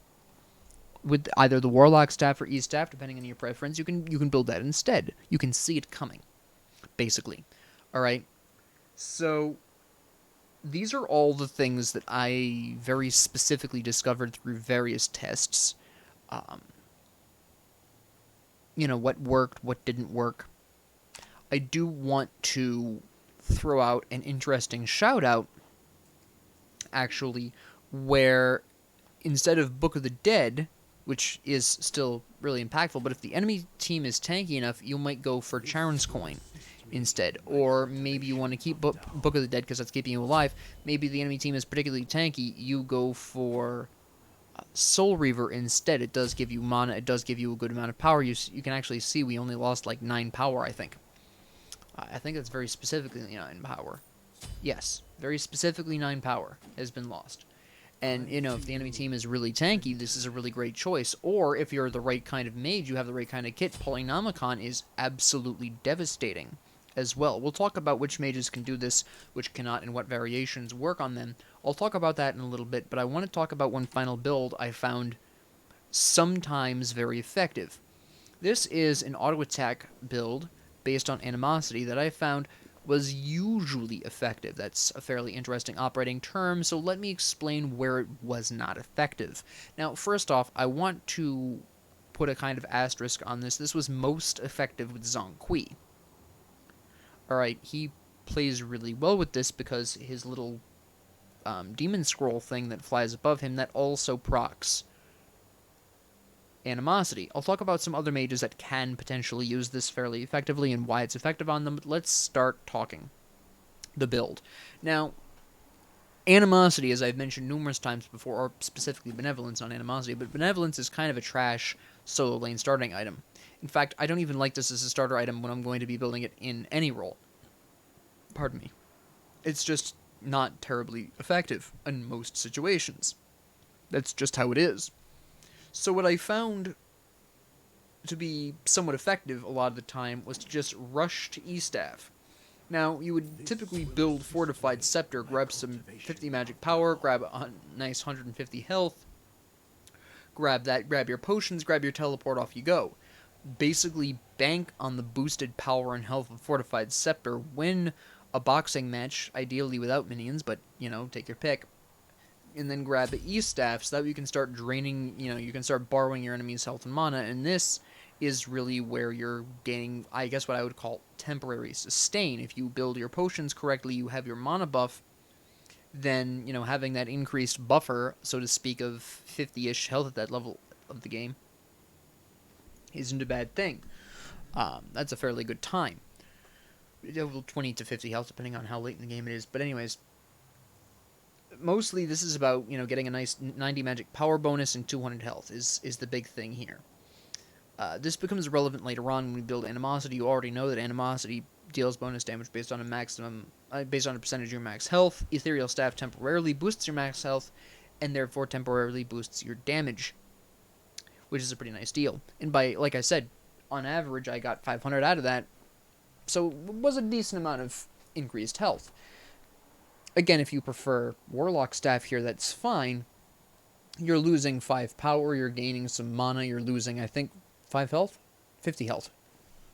With either the Warlock Staff or E-Staff, depending on your preference, you can build that instead. You can see it coming, basically. Alright? So, these are all the things that I very specifically discovered through various tests. What worked, what didn't work. I do want to throw out an interesting shout-out, actually, where instead of Book of the Dead, which is still really impactful, but if the enemy team is tanky enough, you might go for Charon's Coin instead. Or maybe you want to keep Book of the Dead because that's keeping you alive. Maybe the enemy team is particularly tanky, you go for Soul Reaver instead. It does give you mana, it does give you a good amount of power. You can actually see we only lost like 9 power, I think. I think that's very specifically 9 power. Yes, very specifically 9 power has been lost. And, if the enemy team is really tanky, this is a really great choice. Or, if you're the right kind of mage, you have the right kind of kit, Polynomicon is absolutely devastating as well. We'll talk about which mages can do this, which cannot, and what variations work on them. I'll talk about that in a little bit, but I want to talk about one final build I found sometimes very effective. This is an auto-attack build based on animosity that I found was usually effective. That's a fairly interesting operating term, so let me explain where it was not effective. Now, first off, I want to put a kind of asterisk on this. This was most effective with Zhong Kui. Alright, he plays really well with this because his little demon scroll thing that flies above him, that also procs animosity. I'll talk about some other mages that can potentially use this fairly effectively and why it's effective on them, but let's start talking the build. Now, animosity, as I've mentioned numerous times before, or specifically benevolence on animosity, but benevolence is kind of a trash solo lane starting item. In fact, I don't even like this as a starter item when I'm going to be building it in any role. Pardon me. It's just not terribly effective in most situations. That's just how it is. So what I found to be somewhat effective a lot of the time was to just rush to E-Staff. Now, you would typically build Fortified Scepter, grab some 50 magic power, grab a nice 150 health, grab that, grab your potions, grab your teleport, off you go. Basically bank on the boosted power and health of Fortified Scepter, win a boxing match, ideally without minions, but, take your pick, and then grab the E-Staff so that you can start draining, you can start borrowing your enemy's health and mana, and this is really where you're gaining, I guess what I would call temporary sustain. If you build your potions correctly, you have your mana buff, then, having that increased buffer, so to speak, of 50-ish health at that level of the game isn't a bad thing. That's a fairly good time. 20 to 50 health, depending on how late in the game it is, but anyways, mostly this is about, getting a nice 90 magic power bonus and 200 health is the big thing here. This becomes relevant later on when we build Animosity. You already know that Animosity deals bonus damage based on a percentage of your max health. Ethereal Staff temporarily boosts your max health, and therefore temporarily boosts your damage, which is a pretty nice deal. And like I said, on average, I got 500 out of that, so it was a decent amount of increased health. Again, if you prefer Warlock Staff here, that's fine. You're losing 5 power, you're gaining some mana, you're losing, I think, 5 health? 50 health.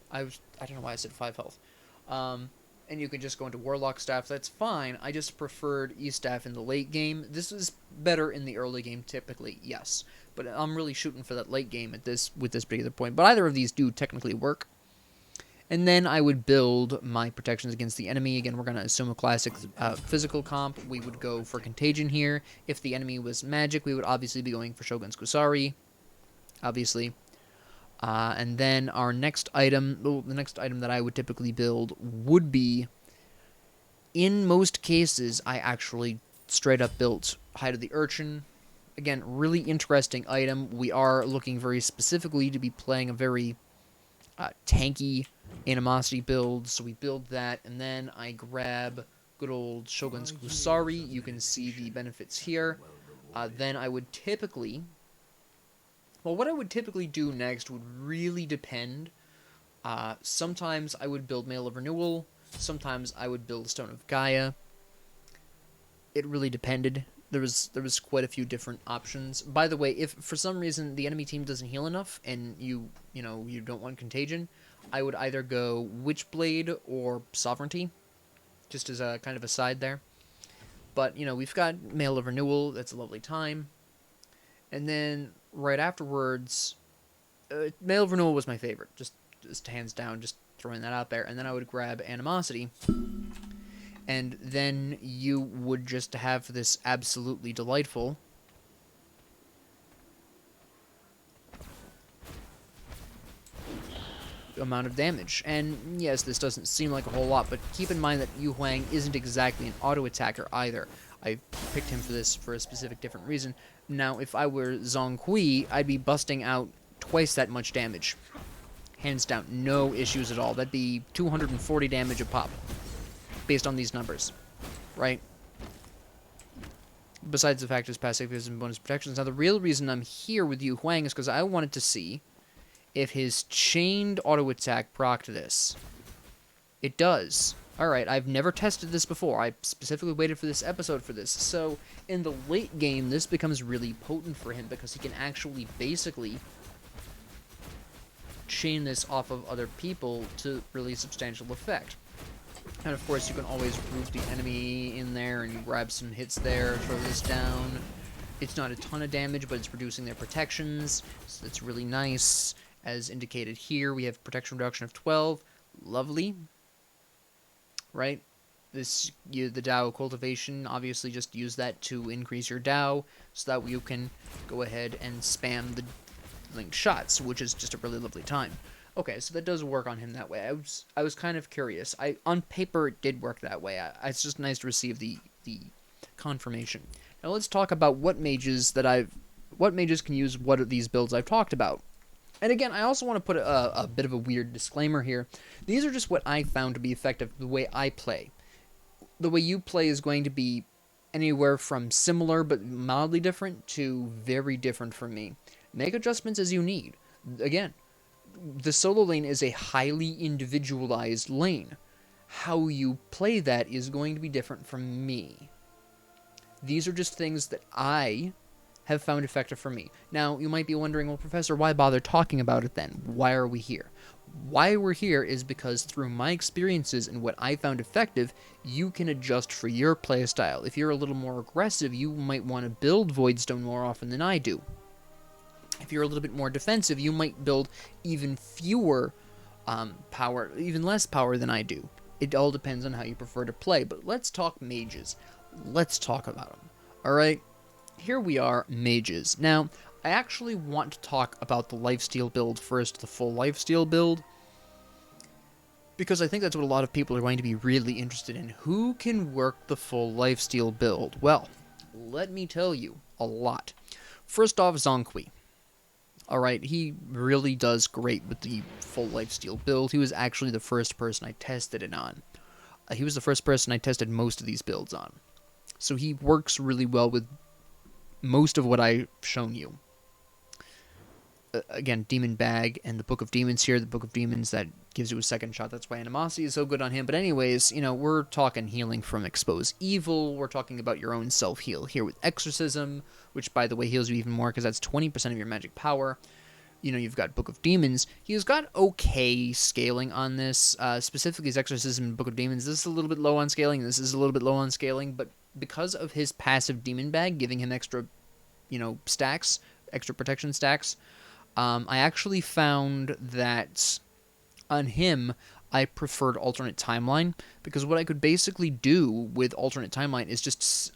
I don't know why I said 5 health. And you can just go into Warlock Staff, that's fine. I just preferred E-Staff in the late game. This is better in the early game, typically, yes. But I'm really shooting for that late game with this particular point. But either of these do technically work. And then I would build my protections against the enemy. Again, we're going to assume a classic physical comp. We would go for Contagion here. If the enemy was magic, we would obviously be going for Shogun's Kusari. Obviously. And then our next item, the next item that I would typically build would be, in most cases, I actually straight up built Hide of the Urchin. again, really interesting item. We are looking very specifically to be playing a very tanky animosity build, so we build that, and then I grab good old Shogun's Kusari. You can see the benefits here. Then I would typically... Well, what I would typically do next would really depend. Sometimes I would build Mail of Renewal. Sometimes I would build Stone of Gaia. It really depended. There was quite a few different options. By the way, if for some reason the enemy team doesn't heal enough and you don't want Contagion, I would either go Witchblade or Sovereignty, just as a kind of a side there. But, we've got Mail of Renewal. That's a lovely time. And then right afterwards, Mail of Renewal was my favorite. Just hands down, just throwing that out there. And then I would grab Animosity. And then you would just have this absolutely delightful amount of damage. And yes, this doesn't seem like a whole lot, but keep in mind that Yu Huang isn't exactly an auto-attacker either. I picked him for this for a specific different reason. Now, if I were Zhong Kui, I'd be busting out twice that much damage. Hands down, no issues at all. That'd be 240 damage a pop, based on these numbers, right? Besides the fact his passive gives him bonus protections. Now, the real reason I'm here with Yu Huang is because I wanted to see if his chained auto attack procced this. It does. Alright, I've never tested this before. I specifically waited for this episode for this. So, in the late game, this becomes really potent for him because he can actually basically chain this off of other people to really substantial effect. And of course, you can always root the enemy in there and grab some hits there, throw this down. It's not a ton of damage, but it's reducing their protections, so that's really nice. As indicated here, we have protection reduction of 12. Lovely. Right? The Dao cultivation, obviously just use that to increase your Dao, so that you can go ahead and spam the linked shots, which is just a really lovely time. Okay, so that does work on him that way. I was kind of curious. On paper, it did work that way. It's just nice to receive the confirmation. Now let's talk about what mages can use what of these builds I've talked about. And again, I also want to put a bit of a weird disclaimer here. These are just what I found to be effective the way I play. The way you play is going to be anywhere from similar but mildly different to very different from me. Make adjustments as you need. Again, the solo lane is a highly individualized lane. How you play that is going to be different from me. These are just things that I have found effective for me. Now, you might be wondering, well, Professor, why bother talking about it then? Why are we here? Why we're here is because through my experiences and what I found effective, you can adjust for your playstyle. If you're a little more aggressive, you might want to build Voidstone more often than I do. If you're a little bit more defensive, you might build even fewer power, even less power than I do. It all depends on how you prefer to play. But let's talk mages. Let's talk about them. Alright? Here we are, mages. Now, I actually want to talk about the lifesteal build first, the full lifesteal build, because I think that's what a lot of people are going to be really interested in. Who can work the full lifesteal build? Well, let me tell you, a lot. First off, Zhong Kui. Alright, he really does great with the full lifesteal build. He was actually the first person I tested it on. He was the first person I tested most of these builds on. So he works really well with most of what I've shown you. Again, Demon Bag and the Book of Demons here. The Book of Demons, that gives you a second shot. That's why Animosity is so good on him. But anyways, we're talking healing from Expose Evil. We're talking about your own self-heal here with Exorcism, which, by the way, heals you even more because that's 20% of your magic power. You've got Book of Demons. He's got okay scaling on this. Specifically, his Exorcism and Book of Demons. This is a little bit low on scaling. This is a little bit low on scaling. But because of his passive Demon Bag, giving him extra, stacks, extra protection stacks, I actually found that on him, I preferred Alternate Timeline, because what I could basically do with Alternate Timeline is just,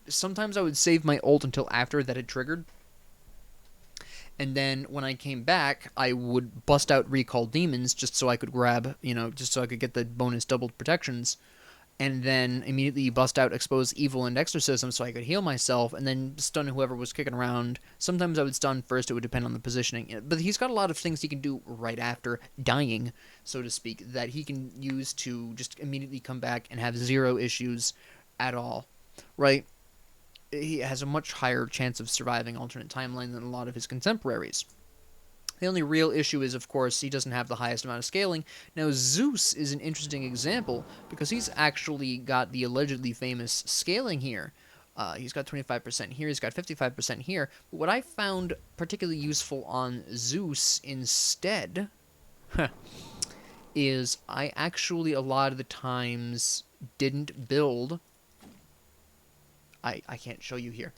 sometimes I would save my ult until after that had triggered, and then when I came back, I would bust out Recall Demons just so I could grab, just so I could get the bonus doubled protections, and then immediately bust out Expose Evil and Exorcism so I could heal myself, and then stun whoever was kicking around. Sometimes I would stun first, it would depend on the positioning. But he's got a lot of things he can do right after dying, so to speak, that he can use to just immediately come back and have zero issues at all, right? He has a much higher chance of surviving alternate timeline than a lot of his contemporaries. The only real issue is, of course, he doesn't have the highest amount of scaling. Now, Zeus is an interesting example because he's actually got the allegedly famous scaling here. He's got 25% here, he's got 55% here. But what I found particularly useful on Zeus instead is I actually, a lot of the times, didn't build... I can't show you here.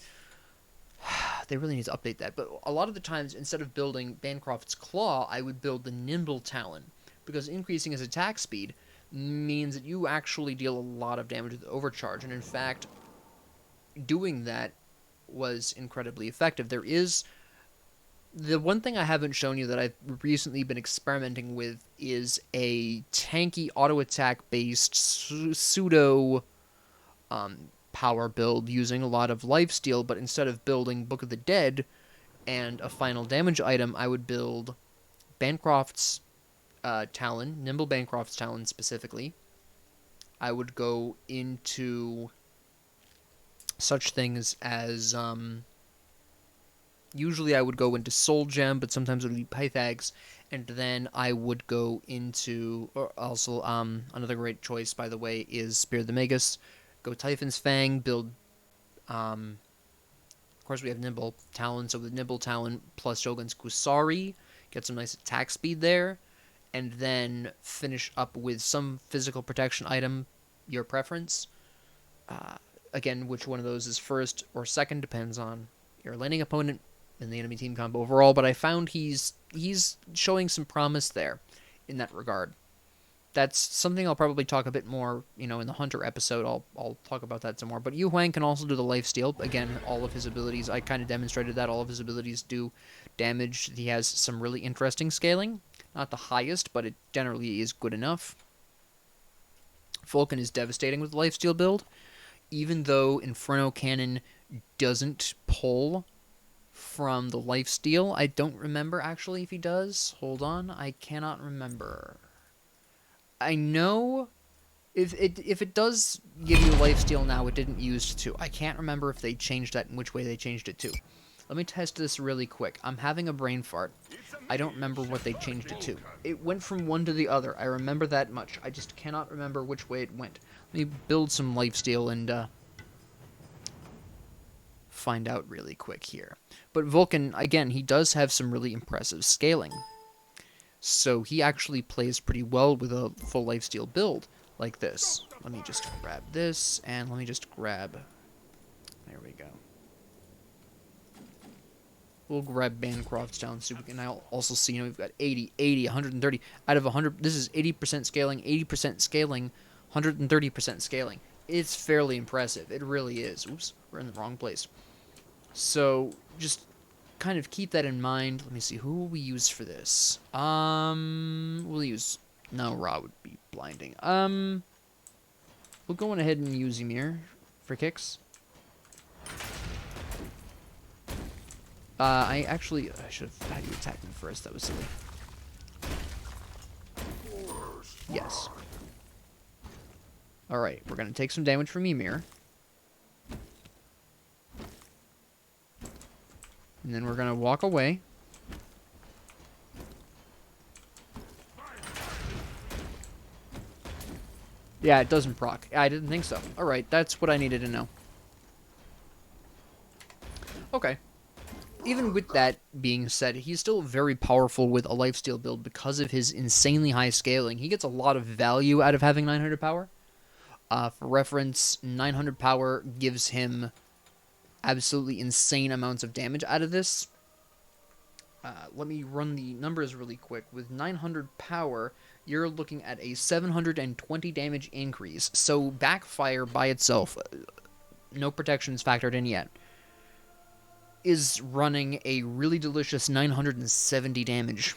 They really need to update that. But a lot of the times, instead of building Bancroft's Claw, I would build the Nimble Talon, because increasing his attack speed means that you actually deal a lot of damage with Overcharge. And in fact, doing that was incredibly effective. There is... The one thing I haven't shown you that I've recently been experimenting with is a tanky auto-attack based pseudo... power build using a lot of lifesteal, but instead of building Book of the Dead and a final damage item, I would build Bancroft's Talon, Nimble Bancroft's Talon specifically. I would go into such things as, usually I would go into Soul Gem, but sometimes it would be Pythags, and then I would go into, or also, another great choice, by the way, is Spear the Magus. Go Typhon's Fang, build, of course we have Nimble Talon, so with Nimble Talon plus Shogun's Kusari, get some nice attack speed there, and then finish up with some physical protection item, your preference. Again, which one of those is first or second depends on your laning opponent and the enemy team combo overall, but I found he's showing some promise there in that regard. That's something I'll probably talk a bit more, in the Hunter episode. I'll talk about that some more. But Yu Huang can also do the lifesteal. Again, all of his abilities, I kind of demonstrated that. All of his abilities do damage. He has some really interesting scaling. Not the highest, but it generally is good enough. Vulcan is devastating with the lifesteal build. Even though Inferno Cannon doesn't pull from the lifesteal. I don't remember, actually, if he does. Hold on. I cannot remember. I know if it does give you lifesteal now, it didn't used to. I can't remember if they changed that and which way they changed it to. Let me test this really quick. I'm having a brain fart. I don't remember what they changed it to. It went from one to the other. I remember that much. I just cannot remember which way it went. Let me build some lifesteal and find out really quick here. But Vulcan, again, he does have some really impressive scaling. So he actually plays pretty well with a full lifesteal build like this. Let me just grab this, and let me just grab... There we go. We'll grab Bancroft's down so we can now also see, we've got 80, 130. Out of 100, this is 80% scaling, 80% scaling, 130% scaling. It's fairly impressive. It really is. Oops, we're in the wrong place. So, just kind of keep that in mind. Let me see, who will we use for this? We'll use... No, Ra would be blinding. We'll go on ahead and use Ymir for kicks. I should have had you attack me first. That was silly. Yes. Alright, we're going to take some damage from Ymir. And then we're going to walk away. Yeah, it doesn't proc. I didn't think so. Alright, that's what I needed to know. Okay. Even with that being said, he's still very powerful with a lifesteal build because of his insanely high scaling. He gets a lot of value out of having 900 power. For reference, 900 power gives him absolutely insane amounts of damage out of this. Let me run the numbers really quick. With 900 power, you're looking at a 720 damage increase. So backfire by itself, no protections factored in yet, is running a really delicious 970 damage,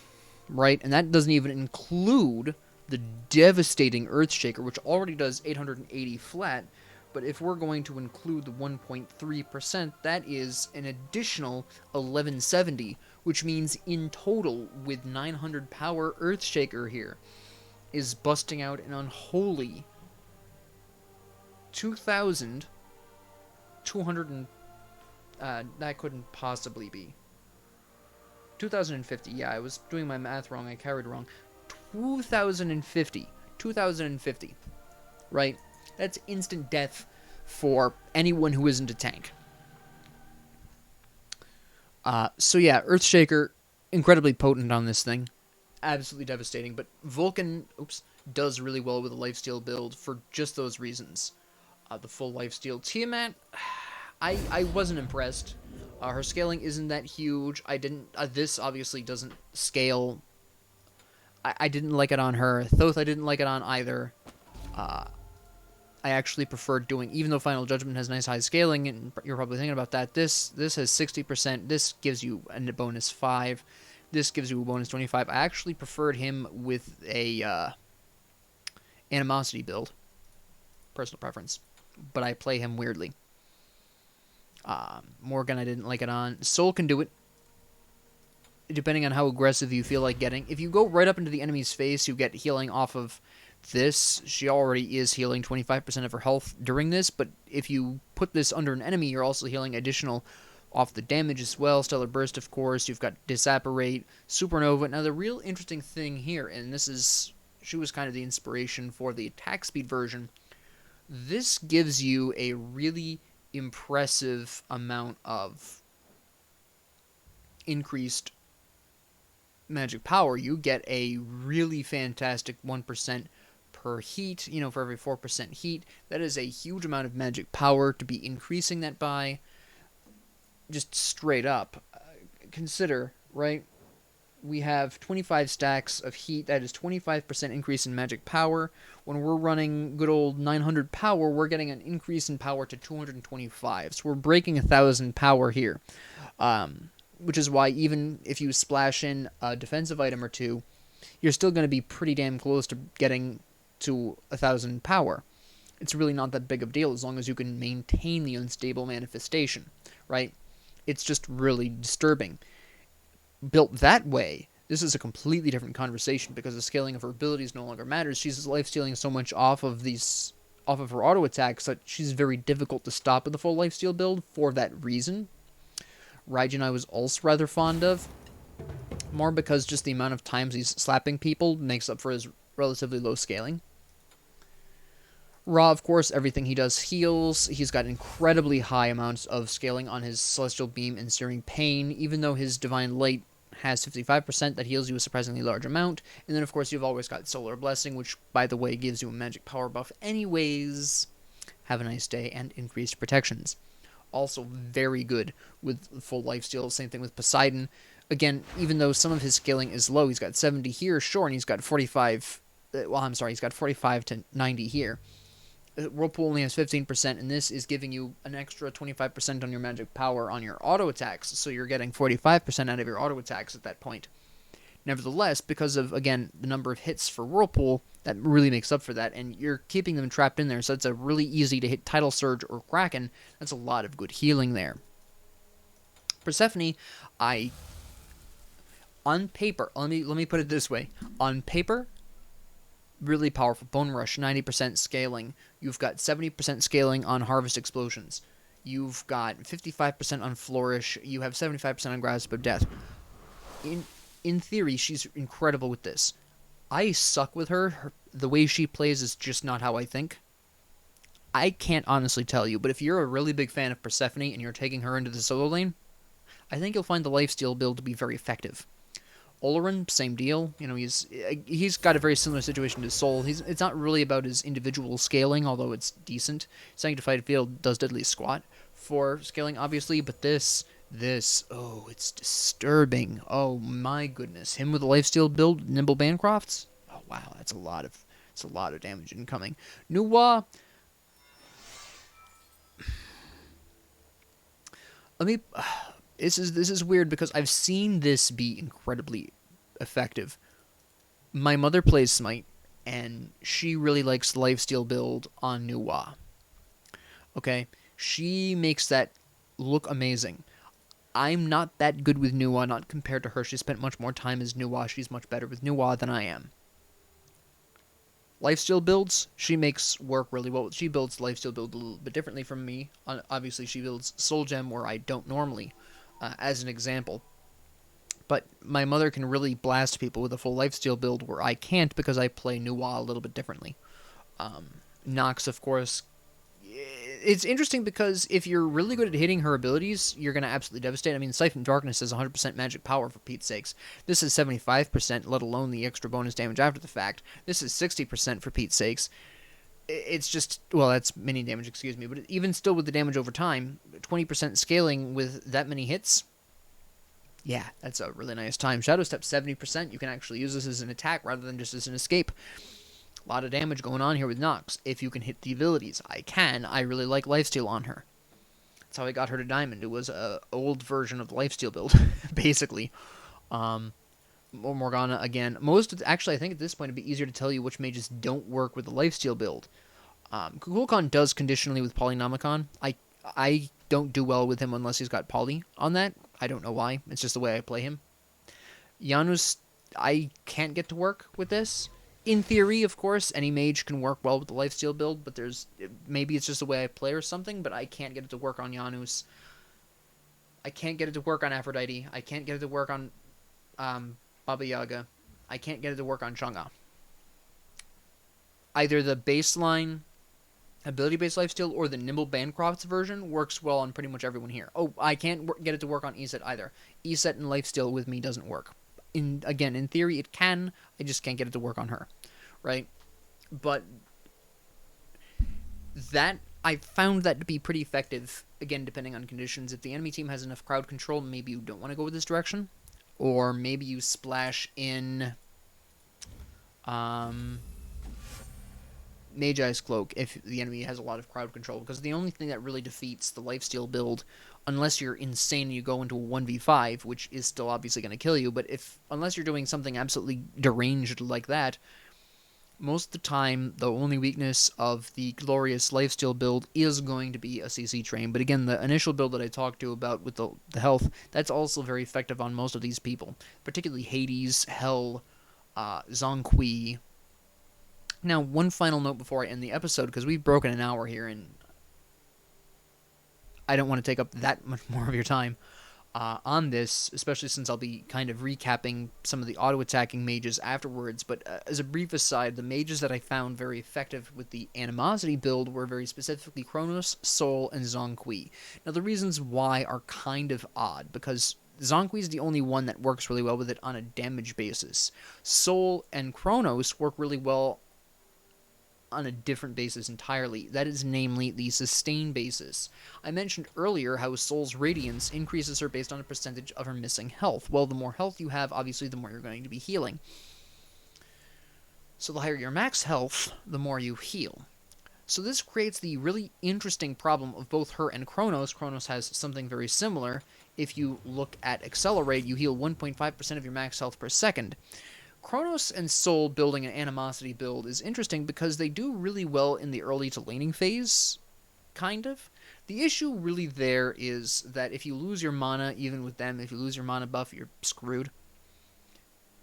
right? And that doesn't even include the devastating Earthshaker, which already does 880 flat, but if we're going to include the 1.3%, that is an additional 1170, which means in total, with 900 power, Earthshaker here is busting out an unholy 2,200 that couldn't possibly be. 2050, yeah, I was doing my math wrong, I carried wrong. 2050, right? That's instant death for anyone who isn't a tank. So yeah, Earthshaker, incredibly potent on this thing. Absolutely devastating, but Vulcan, does really well with a lifesteal build for just those reasons. The full lifesteal. Tiamat, I wasn't impressed. Her scaling isn't that huge. I didn't. This obviously doesn't scale. I didn't like it on her. Thoth, I didn't like it on either. I actually preferred doing, even though Final Judgment has nice high scaling, and you're probably thinking about that. This has 60%. This gives you a bonus 5. This gives you a bonus 25. I actually preferred him with a animosity build. Personal preference, but I play him weirdly. Morgan, I didn't like it on. Soul can do it, depending on how aggressive you feel like getting. If you go right up into the enemy's face, you get healing off of this. She already is healing 25% of her health during this, but if you put this under an enemy, you're also healing additional off the damage as well. Stellar Burst, of course. You've got Disapparate, Supernova. Now, the real interesting thing here, and this is, she was kind of the inspiration for the attack speed version, this gives you a really impressive amount of increased magic power. You get a really fantastic 1% per heat, for every 4% heat. That is a huge amount of magic power to be increasing that by. Just straight up. Consider, right? We have 25 stacks of heat. That is 25% increase in magic power. When we're running good old 900 power, we're getting an increase in power to 225. So we're breaking 1,000 power here. Which is why even if you splash in a defensive item or two, you're still going to be pretty damn close to getting to 1,000 power. It's really not that big of a deal as long as you can maintain the unstable manifestation, right? It's just really disturbing. Built that way, this is a completely different conversation because the scaling of her abilities no longer matters. She's lifestealing so much off of her auto attacks that she's very difficult to stop with the full lifesteal build for that reason. Raijin I was also rather fond of, more because just the amount of times he's slapping people makes up for his relatively low scaling. Ra, of course, everything he does heals. He's got incredibly high amounts of scaling on his Celestial Beam and Searing Pain, even though his Divine Light has 55%, that heals you a surprisingly large amount. And then, of course, you've always got Solar Blessing, which, by the way, gives you a magic power buff anyways. Have a nice day, and increased protections. Also very good with full lifesteal. Same thing with Poseidon. Again, even though some of his scaling is low, he's got 70 here, sure, and he's got 45... he's got 45 to 90 here. Whirlpool only has 15%, and this is giving you an extra 25% on your magic power on your auto attacks, so you're getting 45% out of your auto attacks at that point. Nevertheless, because of, again, the number of hits for Whirlpool, that really makes up for that, and you're keeping them trapped in there, so it's a really easy to hit Tidal Surge or Kraken. That's a lot of good healing there. Persephone, on paper, let me put it this way. On paper, really powerful. Bone Rush, 90% scaling. You've got 70% scaling on Harvest Explosions. You've got 55% on Flourish. You have 75% on Grasp of Death. In theory, she's incredible with this. I suck with her. The way she plays is just not how I think. I can't honestly tell you, but if you're a really big fan of Persephone and you're taking her into the solo lane, I think you'll find the lifesteal build to be very effective. Olorin, same deal. He's got a very similar situation to Soul. It's not really about his individual scaling, although it's decent. Sanctified Field does Deadly Squat for scaling, obviously, but this, oh, it's disturbing. Oh my goodness, him with a lifesteal build, Nimble Bancrofts. Oh wow, that's a lot of damage incoming. Nuwa. This is weird because I've seen this be incredibly effective. My mother plays SMITE. and she really likes the lifesteal build on Nuwa. Okay, she makes that look amazing. I'm not that good with Nuwa, not compared to her. She spent much more time as Nuwa. She's much better with Nuwa than I am. Lifesteal builds, she makes work really well. She builds lifesteal build a little bit differently from me. Obviously, she builds Soul Gem where I don't normally, as an example. But my mother can really blast people with a full lifesteal build where I can't because I play Nuwa a little bit differently. Nox, of course, it's interesting because if you're really good at hitting her abilities, you're going to absolutely devastate. I mean, Siphon Darkness is 100% magic power, for Pete's sakes. This is 75%, let alone the extra bonus damage after the fact. This is 60%, for Pete's sakes. It's just, well, that's mini damage, excuse me, but even still with the damage over time, 20% scaling with that many hits, yeah, that's a really nice time. Shadow Step, 70%. You can actually use this as an attack rather than just as an escape. A lot of damage going on here with Nox, if you can hit the abilities. I can. I really like lifesteal on her. That's how I got her to Diamond. It was an old version of the lifesteal build, basically. Morgana, again. Actually, I think at this point it'd be easier to tell you which mages don't work with the lifesteal build. Kukulkan does conditionally with Polynomicon. I don't do well with him unless he's got Poly on that. I don't know why. It's just the way I play him. Janus, I can't get to work with this. In theory, of course, any mage can work well with the lifesteal build, but maybe it's just the way I play or something, but I can't get it to work on Janus. I can't get it to work on Aphrodite. I can't get it to work on Baba Yaga. I can't get it to work on Chang'e. Either the baseline ability-based lifesteal or the Nimble Bancroft's version works well on pretty much everyone here. Oh, I can't get it to work on ESET either. ESET and lifesteal with me doesn't work. In theory, it can. I just can't get it to work on her, right? But I found that to be pretty effective, again, depending on conditions. If the enemy team has enough crowd control, maybe you don't want to go with this direction. Or maybe you splash in Magi's Cloak if the enemy has a lot of crowd control. Because the only thing that really defeats the lifesteal build, unless you're insane and you go into a 1v5, which is still obviously going to kill you, but unless you're doing something absolutely deranged like that, most of the time the only weakness of the glorious lifesteal build is going to be a CC train. But again, the initial build that I talked to about with the health, that's also very effective on most of these people, particularly Hades, Hell, Zhongqi. Now, one final note before I end the episode, because we've broken an hour here, and I don't want to take up that much more of your time on this, especially since I'll be kind of recapping some of the auto-attacking mages afterwards. But as a brief aside, the mages that I found very effective with the Animosity build were very specifically Kronos, Sol, and Zhongqi. Now, the reasons why are kind of odd, because Zhongqi is the only one that works really well with it on a damage basis. Sol and Kronos work really well on a different basis entirely. That is namely the sustain basis. I mentioned earlier how Sol's Radiance increases her based on a percentage of her missing health. Well, the more health you have, obviously the more you're going to be healing. So the higher your max health, the more you heal. So this creates the really interesting problem of both her and Kronos. Kronos has something very similar. If you look at Accelerate, you heal 1.5% of your max health per second. Kronos and Sol building an Animosity build is interesting because they do really well in the early to laning phase, kind of. The issue really there is that if you lose your mana, even with them, if you lose your mana buff, you're screwed.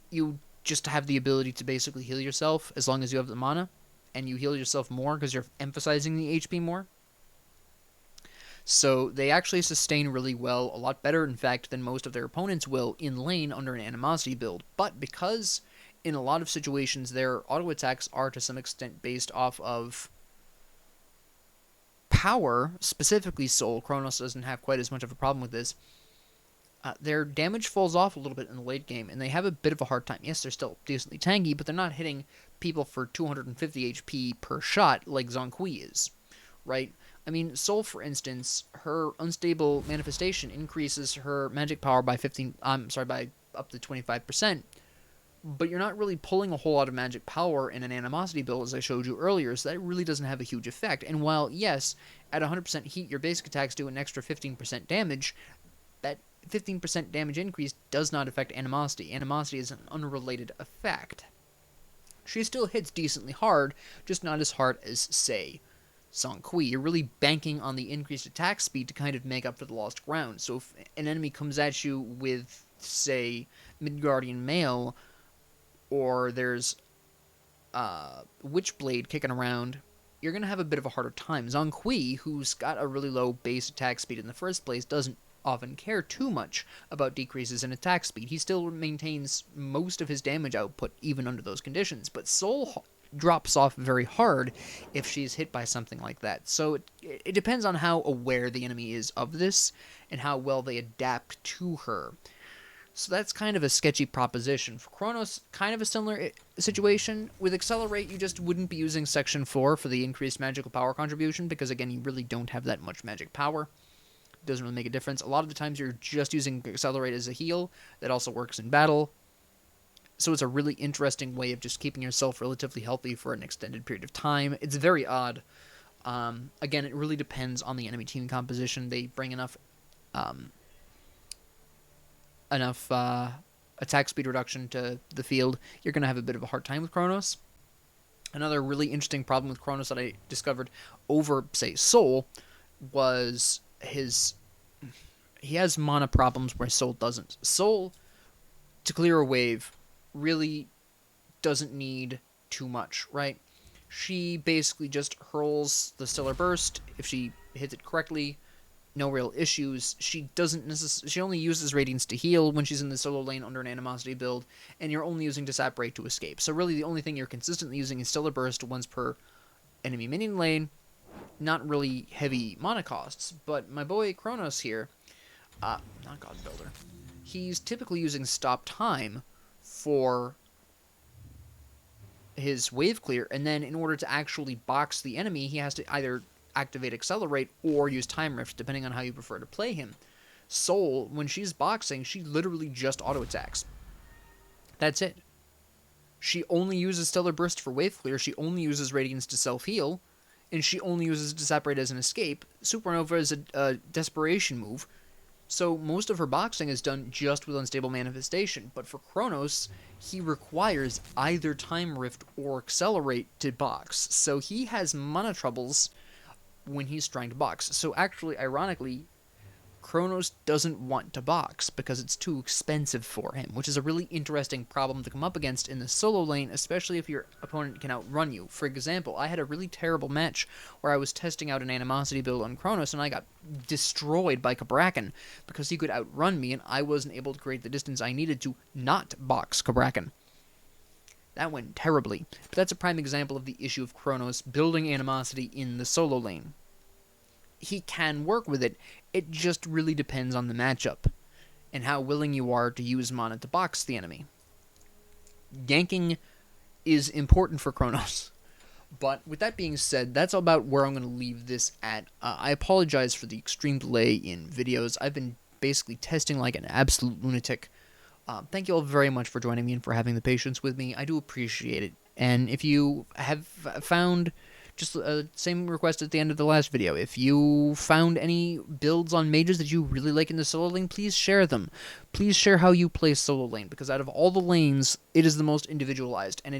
You just have the ability to basically heal yourself as long as you have the mana, and you heal yourself more because you're emphasizing the HP more. So they actually sustain really well, a lot better, in fact, than most of their opponents will in lane under an Animosity build. But because in a lot of situations their auto attacks are to some extent based off of power, specifically Sol, Kronos doesn't have quite as much of a problem with this, their damage falls off a little bit in the late game, and they have a bit of a hard time. Yes, they're still decently tanky, but they're not hitting people for 250 HP per shot like Zhongqi is, right? I mean, Sol, for instance, her unstable manifestation increases her magic power by by up to 25%, but you're not really pulling a whole lot of magic power in an Animosity build, as I showed you earlier, so that really doesn't have a huge effect. And while, yes, at 100% heat, your basic attacks do an extra 15% damage, that 15% damage increase does not affect Animosity. Animosity is an unrelated effect. She still hits decently hard, just not as hard as, say, Song Kui. You're really banking on the increased attack speed to kind of make up for the lost ground. So if an enemy comes at you with, say, Midgardian Mail, or there's Witchblade kicking around, you're going to have a bit of a harder time. Zhong Kui, who's got a really low base attack speed in the first place, doesn't often care too much about decreases in attack speed. He still maintains most of his damage output even under those conditions, but Soul drops off very hard if she's hit by something like that. So it depends on how aware the enemy is of this and how well they adapt to her. So that's kind of a sketchy proposition. For Chronos, kind of a similar situation. With Accelerate, you just wouldn't be using Section 4 for the increased magical power contribution, because again, you really don't have that much magic power. It doesn't really make a difference. A lot of the times you're just using Accelerate as a heal. That also works in battle. So it's a really interesting way of just keeping yourself relatively healthy for an extended period of time. It's very odd. Again, it really depends on the enemy team composition. They bring enough attack speed reduction to the field, you're going to have a bit of a hard time with Chronos. Another really interesting problem with Chronos that I discovered over, say, Soul was he has mana problems where Soul doesn't. Soul, to clear a wave, really doesn't need too much, right? She basically just hurls the Stellar Burst. If she hits it correctly, no real issues. She only uses Radiance to heal when she's in the solo lane under an Animosity build, and you're only using Disapparate to escape. So really the only thing you're consistently using is Stellar Burst once per enemy minion lane. Not really heavy mana costs, but my boy Chronos here, not God Builder, he's typically using Stop Time for his wave clear, and then in order to actually box the enemy, he has to either activate Accelerate or use Time Rift, depending on how you prefer to play him. Soul, when she's boxing, she literally just auto-attacks. That's it. She only uses Stellar Burst for wave clear, she only uses Radiance to self-heal, and she only uses Disapparate as an escape. Supernova is a desperation move, so most of her boxing is done just with Unstable Manifestation, but for Chronos, he requires either Time Rift or Accelerate to box, so he has mana troubles when he's trying to box. So actually, ironically, Chronos doesn't want to box because it's too expensive for him, which is a really interesting problem to come up against in the solo lane, especially if your opponent can outrun you. For example, I had a really terrible match where I was testing out an Animosity build on Chronos, and I got destroyed by Cabrakan because he could outrun me, and I wasn't able to create the distance I needed to not box Cabrakan. That went terribly, but that's a prime example of the issue of Chronos building Animosity in the solo lane. He can work with it, it just really depends on the matchup, and how willing you are to use mana to box the enemy. Ganking is important for Chronos, but with that being said, that's about where I'm going to leave this at. I apologize for the extreme delay in videos. I've been basically testing like an absolute lunatic. Thank you all very much for joining me and for having the patience with me. I do appreciate it. And if you have found, just same request at the end of the last video, if you found any builds on mages that you really like in the solo lane, please share them. Please share how you play solo lane, because out of all the lanes, it is the most individualized, and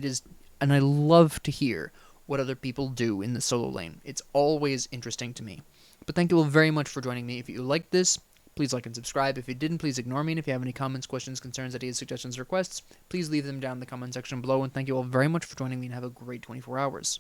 I love to hear what other people do in the solo lane. It's always interesting to me. But thank you all very much for joining me. If you liked this, please like and subscribe. If you didn't, please ignore me. And if you have any comments, questions, concerns, ideas, suggestions, requests, please leave them down in the comment section below. And thank you all very much for joining me, and have a great 24 hours.